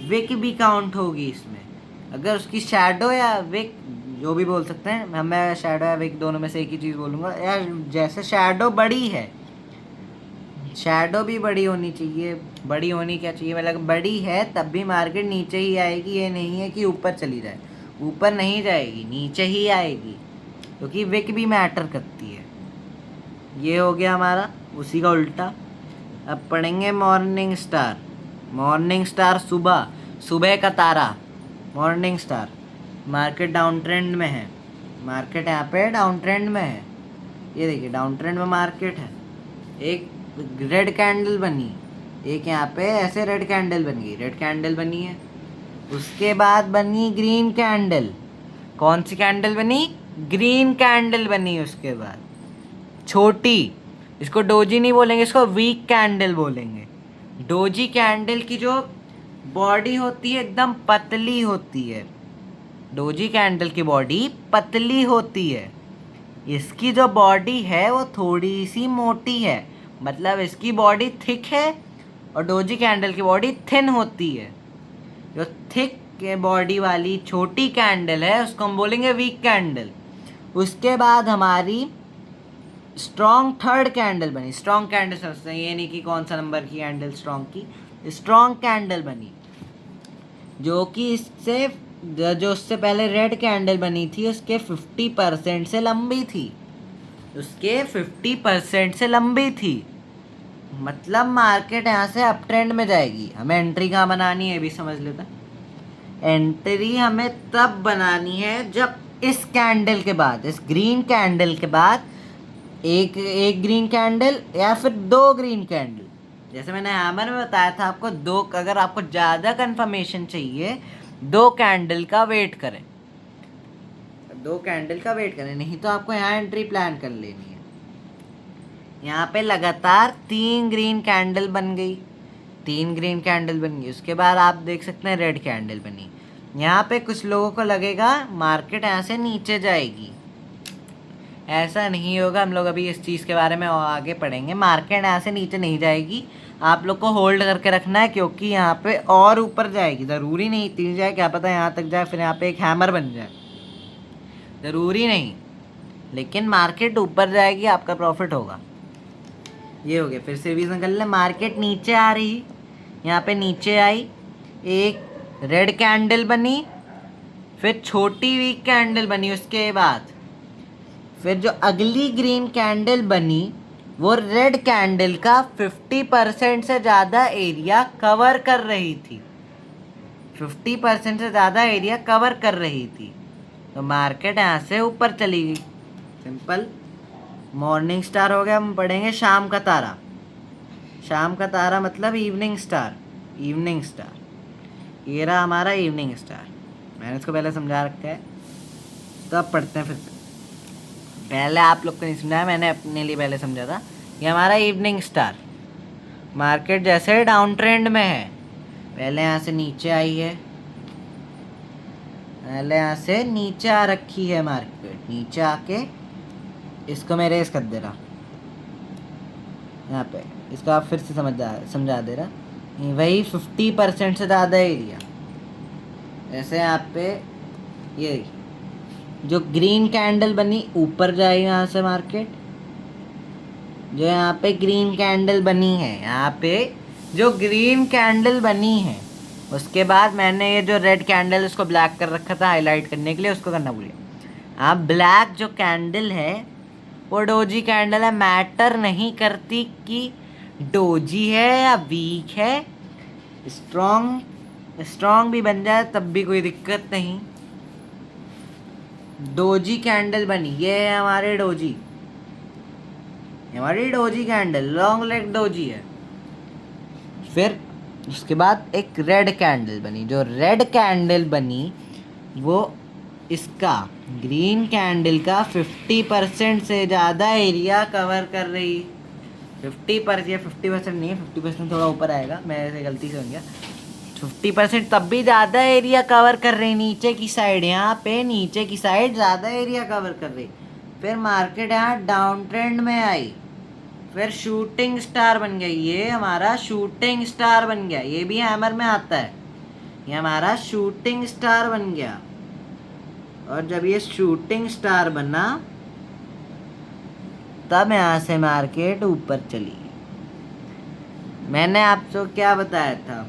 विक भी काउंट होगी इसमें। अगर उसकी शैडो या विक, जो भी बोल सकते हैं, मैं शैडो या विक दोनों में से एक ही चीज़ बोलूँगा। या जैसे शैडो बड़ी है, शैडो भी बड़ी होनी चाहिए। बड़ी होनी क्या चाहिए, मतलब बड़ी है तब भी मार्केट नीचे ही आएगी, ये नहीं है कि ऊपर चली जाए। ऊपर नहीं जाएगी, नीचे ही आएगी, क्योंकि विक भी मैटर करती है। ये हो गया हमारा उसी का उल्टा। अब पढ़ेंगे मॉर्निंग स्टार। मॉर्निंग स्टार सुबह, सुबह का तारा, morning star. Market down trend में है, मार्केट यहाँ पे डाउन ट्रेंड में है। ये देखिए डाउन ट्रेंड में मार्केट है। एक रेड कैंडल बनी, एक यहाँ पे ऐसे रेड कैंडल बन गई, रेड कैंडल बनी है। उसके बाद बनी ग्रीन कैंडल। कौन सी कैंडल बनी? ग्रीन कैंडल बनी। उसके बाद छोटी, इसको डोजी नहीं बोलेंगे, इसको वीक कैंडल बोलेंगे। डोजी कैंडल की जो बॉडी होती है एकदम पतली होती है, डोजी कैंडल की बॉडी पतली होती है। इसकी जो बॉडी है वो थोड़ी सी मोटी है, मतलब इसकी बॉडी थिक है और डोजी कैंडल की बॉडी थिन होती है। जो थिक बॉडी वाली छोटी कैंडल है उसको हम बोलेंगे वीक कैंडल। उसके बाद हमारी स्ट्रॉन्ग थर्ड कैंडल बनी। स्ट्रॉन्ग कैंडल समझते हैं, ये नहीं कि कौन सा नंबर की कैंडल स्ट्रॉन्ग की, स्ट्रॉन्ग कैंडल बनी, जो कि इससे जो उससे पहले रेड कैंडल बनी थी उसके 50% से लंबी थी, उसके 50% से लंबी थी। मतलब मार्केट यहाँ से अप ट्रेंड में जाएगी। हमें एंट्री कहाँ बनानी है ये भी समझ लेते हैं। एंट्री हमें तब बनानी है जब इस कैंडल के बाद, इस ग्रीन कैंडल के बाद एक ग्रीन कैंडल या फिर दो ग्रीन कैंडल। जैसे मैंने हैमर में बताया था आपको, दो, अगर आपको ज़्यादा कंफर्मेशन चाहिए दो कैंडल का वेट करें, दो कैंडल का वेट करें, नहीं तो आपको यहाँ एंट्री प्लान कर लेनी है। यहाँ पे लगातार 3 ग्रीन कैंडल बन गई, 3 ग्रीन कैंडल बन गई। उसके बाद आप देख सकते हैं रेड कैंडल बनी। यहाँ पे कुछ लोगों को लगेगा मार्केट यहाँ से नीचे जाएगी, ऐसा नहीं होगा। हम लोग अभी इस चीज़ के बारे में आगे पढ़ेंगे। मार्केट यहाँ से नीचे नहीं जाएगी, आप लोग को होल्ड करके रखना है, क्योंकि यहाँ पे और ऊपर जाएगी। ज़रूरी नहीं इतनी जाए, क्या पता यहाँ तक जाए फिर यहाँ पे एक हैमर बन जाए, ज़रूरी नहीं, लेकिन मार्केट ऊपर जाएगी, आपका प्रॉफिट होगा। ये हो गया। फिर से रिवीजन कर ले। मार्केट नीचे आ रही, यहाँ पे नीचे आई, एक रेड कैंडल बनी, फिर छोटी वीक कैंडल बनी, उसके बाद फिर जो अगली ग्रीन कैंडल बनी वो रेड कैंडल का 50% से ज़्यादा एरिया कवर कर रही थी, 50% से ज़्यादा एरिया कवर कर रही थी। तो मार्केट यहाँ से ऊपर चली गई, सिंपल। मॉर्निंग स्टार हो गया, हम पढ़ेंगे शाम का तारा। शाम का तारा मतलब इवनिंग स्टार, इवनिंग स्टार। ये रहा हमारा इवनिंग स्टार, मैंने इसको पहले समझा रखा है। तो अब पढ़ते हैं फिर से। पहले आप लोग को नहीं समझाया, मैंने अपने लिए पहले समझा था। ये हमारा इवनिंग स्टार, मार्केट जैसे डाउन ट्रेंड में है, पहले यहाँ से नीचे आई है, पहले यहाँ से नीचे आ रखी है मार्केट। नीचे आके इसको मैं रेस कर दे रहा यहाँ पे, इसको आप फिर से समझा दे रहा। वही 50% से ज़्यादा एरिया, जैसे यहाँ पे ये जो ग्रीन कैंडल बनी ऊपर जाएगी यहाँ से मार्केट। जो यहाँ पे ग्रीन कैंडल बनी है, यहाँ पे जो ग्रीन कैंडल बनी है, उसके बाद मैंने ये जो रेड कैंडल उसको ब्लैक कर रखा था हाईलाइट करने के लिए, उसको करना भूल गया। अब ब्लैक जो कैंडल है वो डोजी कैंडल है, मैटर नहीं करती कि डोजी है या वीक है। स्ट्रॉन्ग भी बन जाए तब भी कोई दिक्कत नहीं। डोजी कैंडल बनी, ये है हमारे डोजी, हमारी doji candle, long leg doji है। फिर उसके बाद एक रेड कैंडल बनी, जो रेड कैंडल बनी वो इसका ग्रीन कैंडल का 50% से ज़्यादा एरिया कवर कर रही। 50% नहीं है, 50% थोड़ा ऊपर आएगा, मैं ऐसे गलती से हो गया। 50% तब भी ज़्यादा एरिया कवर कर रही, नीचे की साइड, यहाँ पे नीचे की साइड ज़्यादा एरिया कवर कर रही। फिर मार्केट यहाँ डाउन ट्रेंड में आई, फिर शूटिंग स्टार बन गई। ये हमारा शूटिंग स्टार बन गया, ये भी हैमर में आता है। ये हमारा शूटिंग स्टार बन गया, और जब ये शूटिंग स्टार बना तब यहाँ से मार्केट ऊपर चली। मैंने आपको क्या बताया था,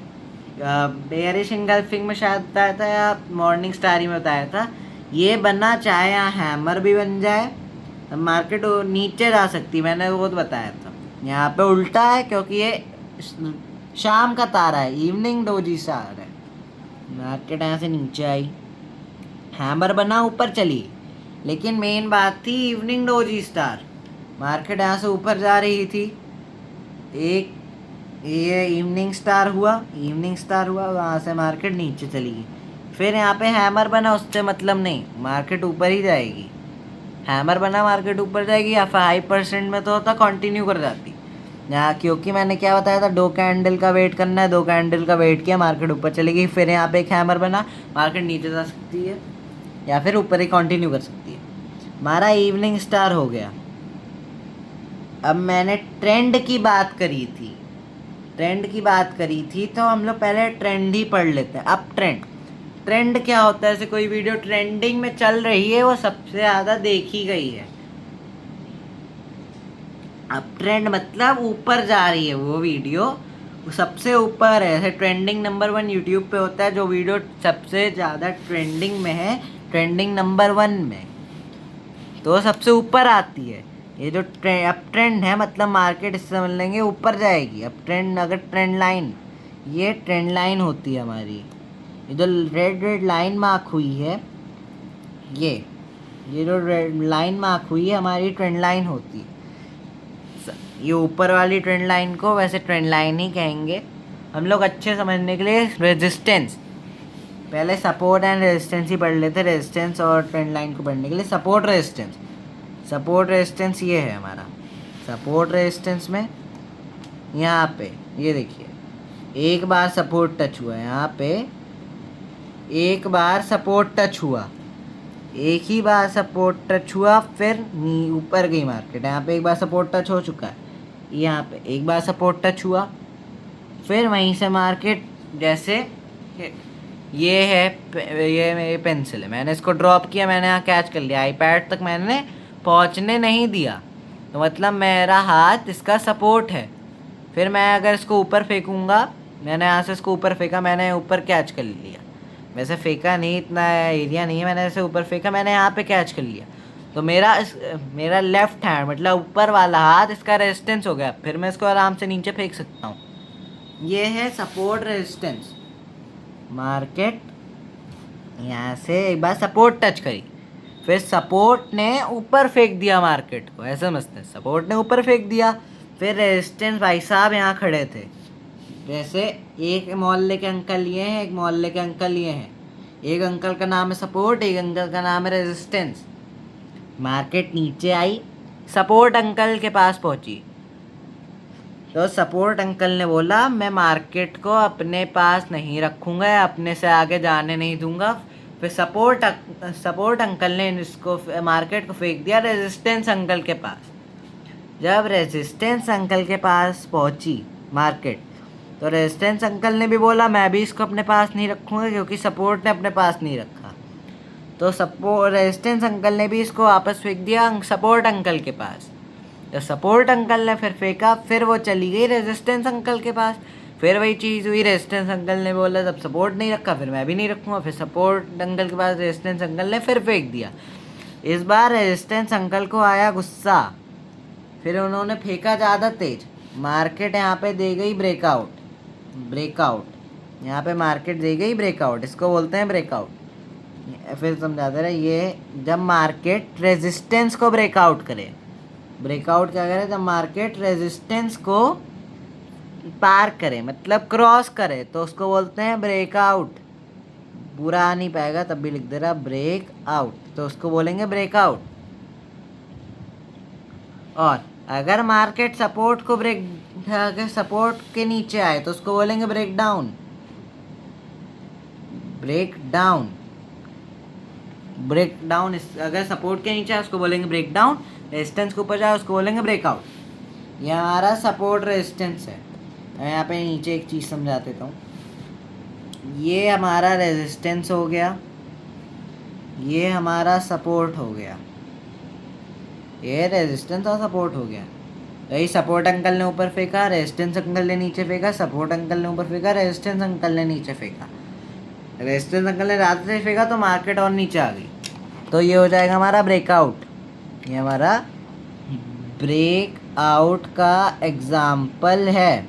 बेयरिश इंगल्फिंग में शायद बताया था, या मॉर्निंग स्टार ही में बताया था। ये बना चाहे यहाँ हैमर भी बन जाए, मार्केट नीचे जा सकती, मैंने वो तो बताया था। यहाँ पे उल्टा है क्योंकि ये शाम का तारा है, इवनिंग डोजी स्टार है। मार्केट यहाँ से नीचे आई, हैमर बना, ऊपर चली, लेकिन मेन बात थी इवनिंग डोजी स्टार। मार्केट यहाँ से ऊपर जा रही थी, एक ये इवनिंग स्टार हुआ, वहाँ से मार्केट नीचे चली गई। फिर यहाँ पे हैमर बना, उससे मतलब नहीं, मार्केट ऊपर ही जाएगी। हैमर बना, मार्केट ऊपर जाएगी, या फिर हाई परसेंट में तो होता कंटिन्यू कर जाती यहाँ, क्योंकि मैंने क्या बताया था, 2 कैंडल का वेट करना है, 2 कैंडल का वेट किया, मार्केट ऊपर चलेगी। फिर यहाँ पे एक हैमर बना, मार्केट नीचे जा सकती है या फिर ऊपर ही कंटिन्यू कर सकती है। हमारा इवनिंग स्टार हो गया। अब मैंने ट्रेंड की बात करी थी, तो हम लोग पहले ट्रेंड ही पढ़ लेते हैं। अब ट्रेंड क्या होता है, जैसे कोई वीडियो ट्रेंडिंग में चल रही है, वो सबसे ज़्यादा देखी गई है। अब ट्रेंड मतलब ऊपर जा रही है वो वीडियो, वो सबसे ऊपर है। जैसे ट्रेंडिंग नंबर 1 यूट्यूब पे होता है, जो वीडियो सबसे ज़्यादा ट्रेंडिंग में है, ट्रेंडिंग नंबर 1 में, तो सबसे ऊपर आती है। ये जो अप ट्रेंड है, मतलब मार्केट इससे समझ लेंगे ऊपर जाएगी। अब ट्रेंड, अगर ट्रेंड लाइन, ये ट्रेंड लाइन होती है हमारी, ये जो रेड लाइन मार्क हुई है, ये जो रेड लाइन मार्क हुई है हमारी ट्रेंड लाइन होती है। ये ऊपर वाली ट्रेंड लाइन को वैसे ट्रेंड लाइन ही कहेंगे हम लोग, अच्छे समझने के लिए। रेजिस्टेंस, पहले सपोर्ट एंड रेजिस्टेंस ही पढ़ लेते, रेजिस्टेंस और ट्रेंड लाइन को पढ़ने के लिए। सपोर्ट रेजिस्टेंस ये है हमारा। सपोर्ट रेजिस्टेंस में यहाँ पे ये देखिए, एक बार सपोर्ट टच हुआ, यहाँ पे एक बार सपोर्ट टच हुआ, एक ही बार सपोर्ट टच हुआ, फिर ऊपर गई मार्केट। यहाँ पे एक बार सपोर्ट टच हो चुका है, यहाँ पे एक बार सपोर्ट टच हुआ, फिर वहीं से मार्केट, जैसे ये है, ये मेरी पेंसिल है, मैंने इसको ड्रॉप किया, मैंने यहाँ कैच कर लिया, आईपैड तक मैंने पहुँचने नहीं दिया, तो मतलब मेरा हाथ इसका सपोर्ट है। फिर मैं अगर इसको ऊपर फेंकूँगा, मैंने यहाँ से इसको ऊपर फेंका, मैंने ऊपर कैच कर लिया, वैसे फेंका नहीं, इतना एरिया नहीं है, मैंने ऐसे ऊपर फेंका, मैंने यहाँ पे कैच कर लिया, तो मेरा लेफ्ट हैंड मतलब ऊपर वाला हाथ इसका रेजिस्टेंस हो गया। फिर मैं इसको आराम से नीचे फेंक सकता हूँ। ये है सपोर्ट रेजिस्टेंस। मार्केट यहाँ से एक बार सपोर्ट टच करी, फिर सपोर्ट ने ऊपर फेंक दिया मार्केट को, ऐसे समझते हैं, सपोर्ट ने ऊपर फेंक दिया। फिर रेजिस्टेंस भाई साहब यहाँ खड़े थे, जैसे एक मोहल्ले के अंकल ये हैं, एक मोहल्ले के अंकल ये हैं, एक अंकल का नाम है सपोर्ट, एक अंकल का नाम है रेजिस्टेंस। मार्केट नीचे आई, सपोर्ट अंकल के पास पहुंची, तो सपोर्ट अंकल ने बोला मैं मार्केट को अपने पास नहीं रखूँगा, अपने से आगे जाने नहीं दूंगा। फिर सपोर्ट अंकल ने इसको मार्केट को फेंक दिया रेजिस्टेंस अंकल के पास। जब रेजिस्टेंस अंकल के पास पहुंची मार्केट, तो रेजिस्टेंस अंकल ने भी बोला मैं भी इसको अपने पास नहीं रखूँगा, क्योंकि सपोर्ट ने अपने पास नहीं रखा। तो रेजिस्टेंस अंकल ने भी इसको वापस फेंक दिया सपोर्ट अंकल के पास। जब सपोर्ट अंकल ने फिर फेंका, फिर वो चली गई रेजिस्टेंस अंकल के पास, फिर वही चीज़ हुई। रेजिस्टेंस अंकल ने बोला जब सपोर्ट नहीं रखा फिर मैं भी नहीं रखूँगा, फिर सपोर्ट अंकल के पास रेजिस्टेंस अंकल ने फिर फेंक दिया। इस बार रेजिस्टेंस अंकल को आया गुस्सा, फिर उन्होंने फेंका ज़्यादा तेज, मार्केट यहाँ पे दे गई ब्रेकआउट, यहाँ पे मार्केट दे गई ब्रेकआउट, इसको बोलते हैं ब्रेकआउट। फिर समझाते रहे, ये जब मार्केट रेजिस्टेंस को ब्रेकआउट करे, ब्रेकआउट क्या करे, जब मार्केट रेजिस्टेंस को पार करे मतलब क्रॉस करे, तो उसको बोलते हैं ब्रेकआउट। पूरा आ नहीं पाएगा तब भी लिख दे रहा ब्रेकआउट, तो उसको बोलेंगे ब्रेकआउट। और अगर मार्केट सपोर्ट के नीचे आए तो उसको बोलेंगे ब्रेकडाउन। अगर सपोर्ट के नीचे आए उसको बोलेंगे ब्रेकडाउन, रेजिस्टेंस के ऊपर जाए उसको बोलेंगे ब्रेकआउट। ये हमारा सपोर्ट रेजिस्टेंस है। मैं यहाँ पे नीचे एक चीज़ समझा देता हूँ। ये हमारा रेजिस्टेंस हो गया, ये हमारा सपोर्ट हो गया, ये रेजिस्टेंस और सपोर्ट हो गया। यही सपोर्ट अंकल ने ऊपर फेंका, रेजिस्टेंस अंकल ने नीचे फेंका, सपोर्ट अंकल ने ऊपर फेंका, रेजिस्टेंस अंकल ने नीचे फेंका। रेजिस्टेंस अंकल ने रात से फेंका तो मार्केट और नीचे आ गई, तो ये हो जाएगा हमारा ब्रेकआउट। ये हमारा ब्रेकआउट का एग्जाम्पल है,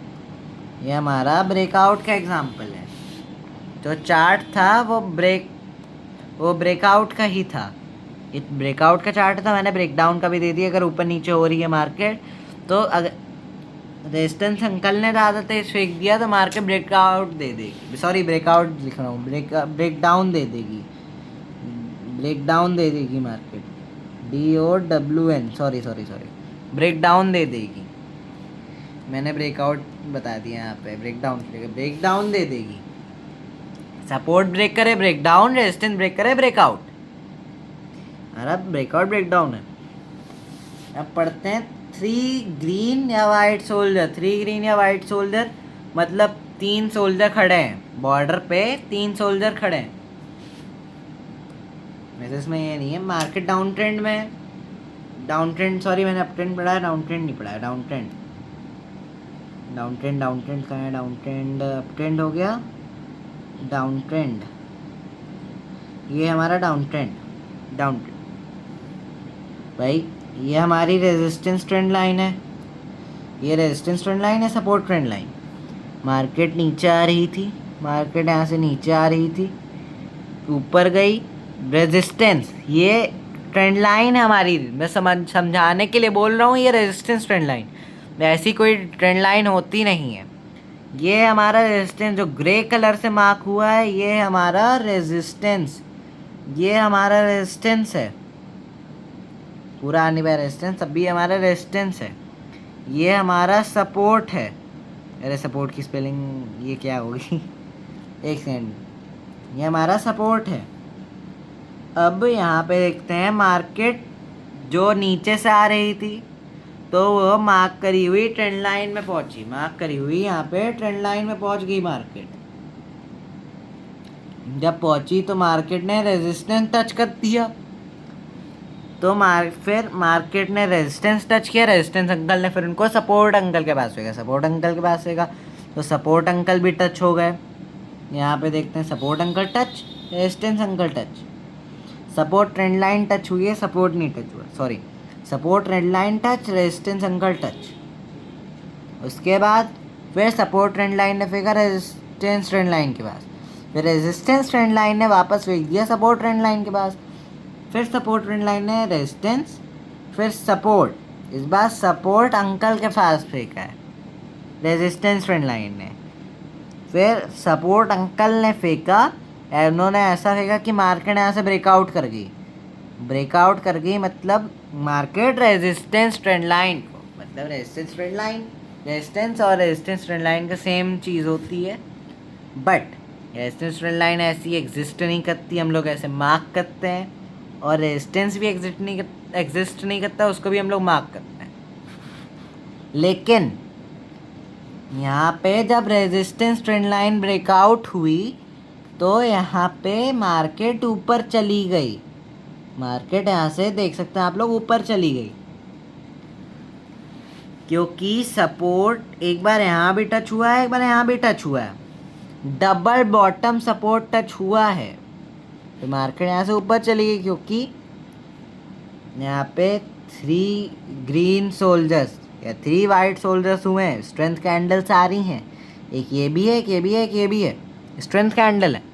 ये हमारा ब्रेकआउट का एग्जाम्पल है। जो चार्ट था वो ब्रेकआउट का ही था। ये ब्रेकआउट का चार्ट था, मैंने ब्रेकडाउन का भी दे दिया। अगर ऊपर नीचे हो रही है मार्केट, तो अगर रेजिस्टेंस अंकल ने ज़्यादा तेज फेंक दिया तो मार्केट ब्रेकआउट दे देगी, सॉरी ब्रेकआउट लिख रहा हूँ, ब्रेकडाउन दे देगी, मार्केट DOWN, सॉरी ब्रेकडाउन दे देगी। मैंने ब्रेकआउट बता दिया यहाँ पे, ब्रेकडाउन दे देगी। सपोर्ट ब्रेक करे ब्रेकडाउन, रेजिस्टेंस ब्रेक करे ब्रेकआउट। अरे ब्रेकआउट ब्रेकडाउन है। अब पढ़ते हैं 3 ग्रीन या वाइट सोल्जर, मतलब 3 सोल्जर खड़े हैं बॉर्डर पे, 3 सोल्जर खड़े हैं। मैसेज में ये नहीं है, मार्केट डाउन ट्रेंड में, सॉरी मैंने अप ट्रेंड पढ़ा है, डाउन ट्रेंड नहीं पढ़ा है। डाउन ट्रेंड कहाँ है, डाउन ट्रेंड अप ट्रेंड हो गया, डाउन ट्रेंड, ये हमारा डाउन ट्रेंड भाई। ये हमारी रेजिस्टेंस ट्रेंड लाइन है, सपोर्ट ट्रेंड लाइन। मार्केट नीचे आ रही थी, मार्केट यहाँ से नीचे आ रही थी, ऊपर गई रेजिस्टेंस, ये ट्रेंड लाइन है हमारी। मैं समझाने के लिए बोल रहा हूँ, ये रेजिस्टेंस ट्रेंड लाइन, ऐसी कोई ट्रेंड लाइन होती नहीं है। ये हमारा रेजिस्टेंस जो ग्रे कलर से मार्क हुआ है, ये हमारा रेजिस्टेंस है। पूरा आने वाला रेजिस्टेंस, तब भी हमारा रेजिस्टेंस है। ये हमारा सपोर्ट है। अरे सपोर्ट की स्पेलिंग ये क्या होगी, एक सेकंड। ये हमारा सपोर्ट है। अब यहाँ पे देखते हैं, मार्केट जो नीचे से आ रही थी तो वो मार्क करी हुई ट्रेंड लाइन में पहुंची, यहाँ पे ट्रेंड लाइन में पहुंच गई मार्केट। जब पहुंची तो मार्केट ने रेजिस्टेंस टच कर दिया, तो फिर मार्केट ने रेजिस्टेंस टच किया, रेजिस्टेंस अंकल ने फिर उनको सपोर्ट अंकल के पास फेंका, तो सपोर्ट अंकल भी टच हो गए। यहाँ पे देखते हैं, support uncle touch, resistance uncle touch, support trend line touch हुई है, सपोर्ट नहीं टच हुआ, sorry support trend line touch, resistance uncle touch. उसके बाद फिर सपोर्ट ट्रेंड लाइन ने फेंका रेजिस्टेंस ट्रेंड लाइन के पास, फिर रेजिस्टेंस ट्रेंड लाइन ने वापस फेंक दिया सपोर्ट ट्रेंड लाइन के पास। फिर सपोर्ट ट्रेंड लाइन है, रेजिस्टेंस, फिर सपोर्ट। इस बार सपोर्ट अंकल के पास फेंका है रेजिस्टेंस ट्रेंड लाइन ने, फिर सपोर्ट अंकल ने फेंका, उन्होंने ऐसा फेंका कि मार्केट यहाँ से ब्रेकआउट कर गई। ब्रेकआउट कर गई मतलब मार्केट रेजिस्टेंस ट्रेंड लाइन को, मतलब रेजिस्टेंस ट्रेंड लाइन, रेजिस्टेंस और रेजिस्टेंस ट्रेंड लाइन का सेम चीज़ होती है, बट रेजिस्टेंस ट्रेंड लाइन ऐसी एग्जिस्ट नहीं करती, हम लोग ऐसे मार्क करते हैं, और रेजिस्टेंस भी एग्जिस्ट नहीं करता, उसको भी हम लोग मार्क करते हैं। लेकिन यहाँ पे जब रेजिस्टेंस ट्रेंड लाइन ब्रेकआउट हुई तो यहाँ पे मार्केट ऊपर चली गई। मार्केट यहाँ से देख सकते हैं आप लोग ऊपर चली गई, क्योंकि सपोर्ट एक बार यहाँ भी टच हुआ है, एक बार यहाँ भी टच हुआ है, डबल बॉटम सपोर्ट टच हुआ है, तो मार्केट यहाँ से ऊपर चली गई, क्योंकि यहाँ पे 3 ग्रीन सोल्जर्स या 3 वाइट सोल्जर्स हुए हैं, स्ट्रेंथ कैंडल्स आ रही हैं, एक ये भी है, एक ये भी है, एक ये भी है, स्ट्रेंथ कैंडल है।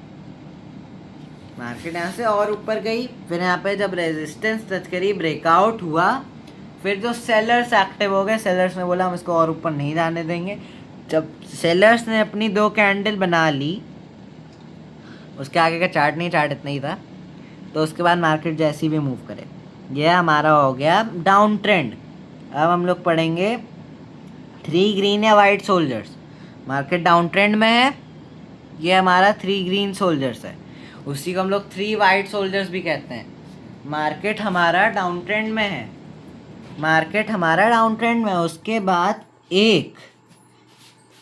मार्केट यहाँ से और ऊपर गई, फिर यहाँ पे जब रेजिस्टेंस टच करी, ब्रेकआउट हुआ, फिर जो सेलर्स एक्टिव हो गए, सेलर्स ने बोला हम इसको और ऊपर नहीं जाने देंगे। जब सेलर्स ने अपनी 2 कैंडल बना ली, उसके आगे का चार्ट नहीं, चार्ट इतना ही था, तो उसके बाद मार्केट जैसी भी मूव करे, यह हमारा हो गया डाउन ट्रेंड। अब हम लोग पढ़ेंगे 3 ग्रीन या white soldiers. Market down trend में है, ये हमारा 3 ग्रीन सोल्जर्स है, उसी को हम लोग 3 वाइट सोल्जर्स भी कहते हैं। मार्केट हमारा डाउन ट्रेंड में है, मार्केट हमारा डाउन ट्रेंड में है।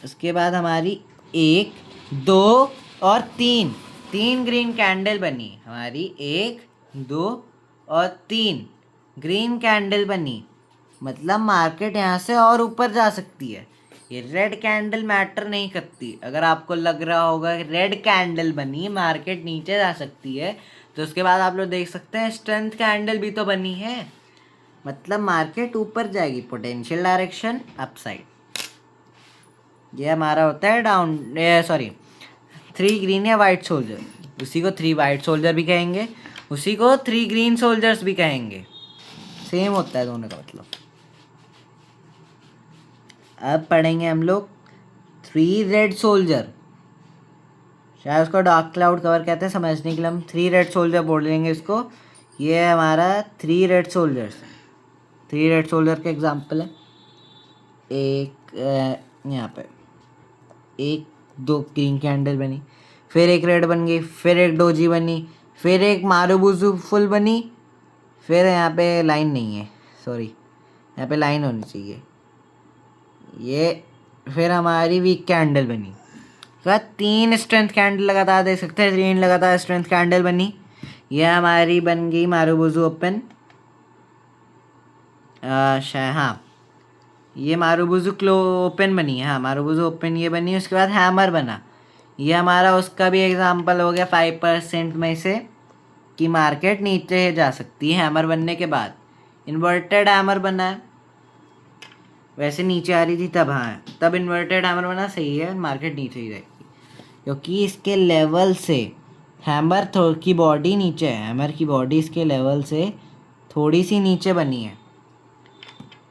उसके बाद हमारी 1, 2 और 3 ग्रीन कैंडल बनी हमारी, 1, 2 और 3 ग्रीन कैंडल बनी, मतलब मार्केट यहाँ से और ऊपर जा सकती है। ये रेड कैंडल मैटर नहीं करती। अगर आपको लग रहा होगा कि रेड कैंडल बनी, मार्केट नीचे जा सकती है, तो उसके बाद आप लोग देख सकते हैं स्ट्रेंथ कैंडल भी तो बनी है, मतलब मार्केट ऊपर जाएगी, पोटेंशियल डायरेक्शन अपसाइड। ये हमारा होता है डाउन 3 ग्रीन या वाइट सोल्जर, उसी को 3 वाइट सोल्जर भी कहेंगे, उसी को 3 ग्रीन सोल्जर्स भी कहेंगे, सेम होता है दोनों का मतलब। अब पढ़ेंगे हम लोग 3 रेड सोल्जर, शायद उसको डार्क क्लाउड कवर कहते हैं, समझने के लिए हम 3 रेड सोल्जर बोल लेंगे इसको। ये है हमारा 3 रेड सोल्जर्स। 3 रेड सोल्जर का एग्जांपल है, एक यहाँ पे 1, 2 ग्रीन कैंडल बनी, फिर एक रेड बन गई, फिर एक डोजी बनी, फिर एक मारुबुजु फुल बनी, फिर यहाँ पे लाइन नहीं है, सॉरी यहाँ पे लाइन होनी चाहिए, ये फिर हमारी वीक कैंडल बनी। तो 3 स्ट्रेंथ कैंडल लगातार देख सकते हैं, 3 लगातार स्ट्रेंथ कैंडल बनी। यह हमारी बन गई मारुबुजु ओपन, हाँ ये मारुबुजु ओपन बनी है, हाँ मारुबुजु ओपन ये बनी। उसके बाद हैमर बना, ये हमारा उसका भी एग्जांपल हो गया 5% में से कि मार्केट नीचे जा सकती है हैमर बनने के बाद। इन्वर्टेड हैमर बना है, वैसे नीचे आ रही थी तब, हाँ तब इन्वर्टेड हैमर बना, सही है, मार्केट नीचे ही जाएगी, क्योंकि इसके लेवल से हैमर की बॉडी नीचे है, हैमर की बॉडी इसके लेवल से थोड़ी सी नीचे बनी है,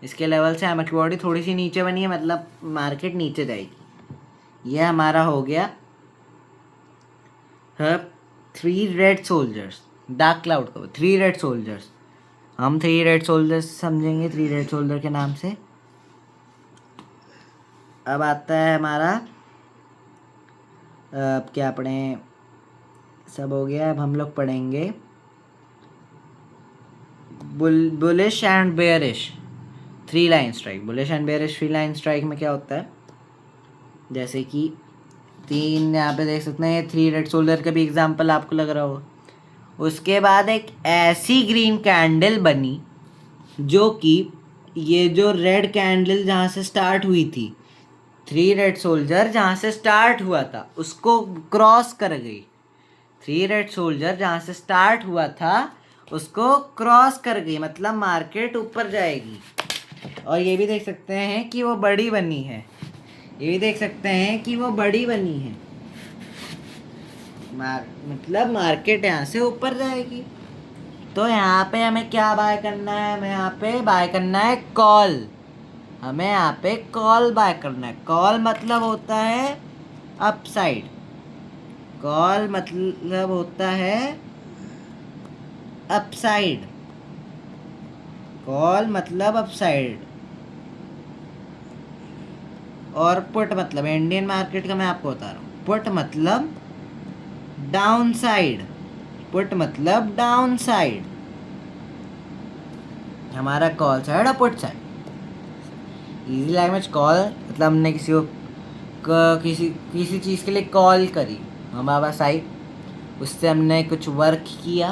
इसके लेवल से हैमर की बॉडी थोड़ी सी नीचे बनी है, मतलब मार्केट नीचे जाएगी। यह हमारा हो गया 3 रेड सोल्जर्स, डार्क क्लाउड का 3 रेड सोल्जर्स। हम 3 रेड सोल्जर्स समझेंगे 3 रेड सोल्जर के नाम से। अब आता है हमारा, अब क्या पढ़ें, सब हो गया। अब हम लोग पढ़ेंगे bullish and bearish 3 line strike. Bullish and bearish 3 line strike में क्या होता है, जैसे कि 3 यहाँ पे देख सकते हैं, 3 रेड सोल्जर का भी एग्जांपल आपको लग रहा होगा। उसके बाद एक ऐसी ग्रीन कैंडल बनी जो कि ये जो रेड कैंडल जहाँ से स्टार्ट हुई थी, 3 रेड सोल्जर जहाँ से स्टार्ट हुआ था उसको क्रॉस कर गई। 3 रेड सोल्जर जहाँ से स्टार्ट हुआ था उसको क्रॉस कर गई, मतलब मार्केट ऊपर जाएगी। और ये भी देख सकते हैं कि वो बड़ी बनी है, ये भी देख सकते हैं कि वो बड़ी बनी है, मतलब मार्केट यहाँ से ऊपर जाएगी। तो यहाँ पे हमें क्या बाय करना है, हमें यहाँ पे बाय करना है कॉल। हमें यहाँ पे कॉल बाय करना है। कॉल मतलब होता है अपसाइड। कॉल मतलब होता है अपसाइड। कॉल मतलब अपसाइड। और पुट मतलब इंडियन मार्केट का मैं आपको बता रहा हूँ। पुट मतलब डाउन साइड। पुट मतलब डाउन साइड। हमारा कॉल साइड और put side. Easy language. Call मतलब हमने किसी को किसी किसी चीज़ के लिए कॉल करी, हमारे पास आई, उससे हमने कुछ वर्क किया,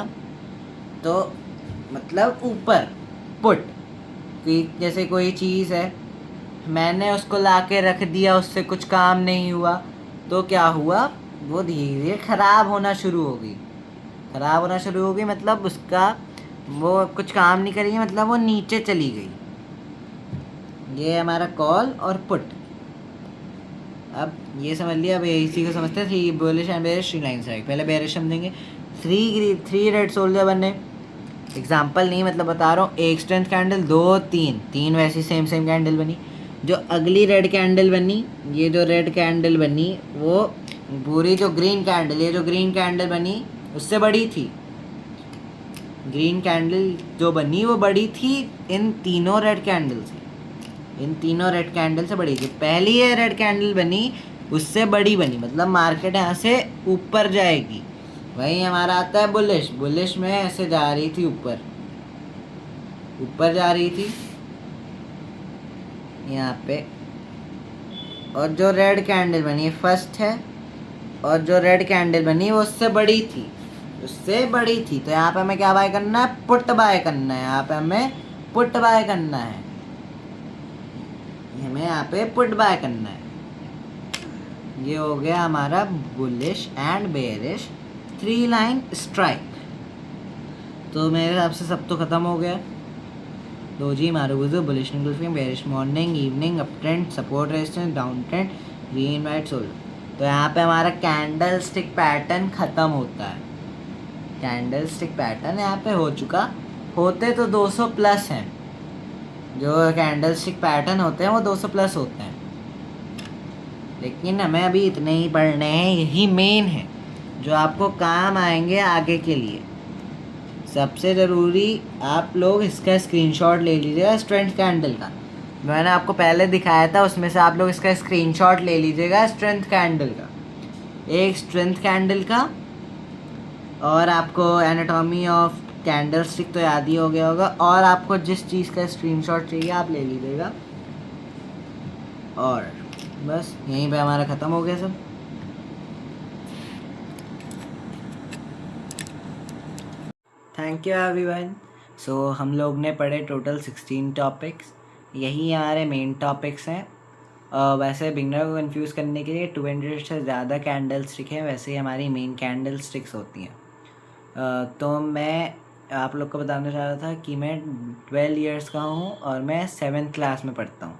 तो मतलब ऊपर पुट। जैसे कोई चीज़ है, मैंने उसको ला के रख दिया, उससे कुछ काम नहीं हुआ, तो क्या हुआ, वो धीरे धीरे ख़राब होना शुरू हो गई। ख़राब होना शुरू हो गई मतलब उसका वो कुछ काम नहीं करेगी, मतलब वो नीचे चली गई। ये हमारा कॉल और पुट। अब ये समझ लिया। अब इसी को समझते हैं three bullish and bearish, three line strike. पहले बेरिश हम देंगे। थ्री रेड सोल्जर बने। एग्जाम्पल नहीं, मतलब बता रहा हूँ। एक स्ट्रेंथ कैंडल, दो, तीन वैसी सेम कैंडल बनी। जो अगली रेड कैंडल बनी, ये जो रेड कैंडल बनी, वो पूरी जो ग्रीन कैंडल, ये जो ग्रीन कैंडल बनी उससे बड़ी थी। ग्रीन कैंडल जो बनी वो बड़ी थी इन तीनों रेड कैंडल से। इन तीनों रेड कैंडल से बड़ी थी। पहली ये रेड कैंडल बनी उससे बड़ी बनी, मतलब मार्केट यहाँ से ऊपर जाएगी। वही हमारा आता है बुलिश। बुलिश में ऐसे जा रही थी ऊपर, ऊपर जा रही थी यहाँ पे। और जो रेड कैंडल बनी फर्स्ट है, और जो रेड कैंडल बनी वो उससे बड़ी थी, उससे बड़ी थी। तो यहाँ पे हमें क्या बाय करना है, पुट बाय करना है। यहाँ पे हमें पुट बाय करना है। हमें यहाँ पे पुट बाय करना है। ये हो गया हमारा bullish and bearish three line strike. तो मेरे हिसाब से सब तो ख़त्म हो गया। Doji, marubozu, bullish engulfing, bearish morning, evening, up trend, support resistance, down trend, green white soldiers. तो यहाँ पे हमारा कैंडल स्टिक पैटर्न ख़त्म होता है। कैंडल स्टिक पैटर्न यहाँ पे हो चुका। होते तो 200 प्लस हैं। जो कैंडल स्टिक पैटर्न होते हैं वो 200 प्लस होते हैं, लेकिन हमें अभी इतने ही पढ़ने हैं। यही मेन है जो आपको काम आएंगे आगे के लिए। सबसे ज़रूरी आप लोग इसका स्क्रीनशॉट ले लीजिएगा। स्ट्रेंथ कैंडल का मैंने आपको पहले दिखाया था, उसमें से आप लोग इसका स्क्रीनशॉट ले लीजिएगा। स्ट्रेंथ कैंडल का, एक स्ट्रेंथ कैंडल का, और आपको एनाटॉमी ऑफ कैंडल स्टिक तो याद ही हो गया होगा। और आपको जिस चीज़ का स्क्रीनशॉट चाहिए आप ले लीजिएगा। और बस यहीं पे हमारा ख़त्म हो गया सब। Thank you everyone. सो हम लोग ने पढ़े टोटल 16 टॉपिक्स। यही हमारे मेन टॉपिक्स हैं। वैसे बिगनर को कंफ्यूज करने के लिए 200 से ज़्यादा कैंडल स्टिक है, वैसे ही हमारी मेन कैंडल स्टिक्स होती हैं। तो मैं आप लोग को बताना चाह रहा था कि मैं 12 इयर्स का हूँ और मैं 7th क्लास में पढ़ता हूँ।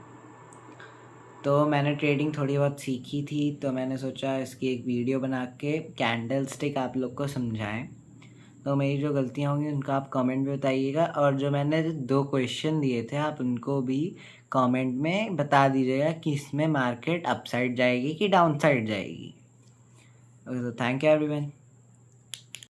तो मैंने ट्रेडिंग थोड़ी बहुत सीखी थी, तो मैंने सोचा इसकी एक वीडियो बना के कैंडल स्टिक आप लोग को समझाएं। तो मेरी जो गलतियाँ होंगी उनका आप कमेंट में बताइएगा, और जो मैंने 2 क्वेश्चन दिए थे आप उनको भी कमेंट में बता दीजिएगा कि इसमें मार्केट अपसाइड जाएगी कि डाउन साइड जाएगी। तो थैंक यू एवरीवन।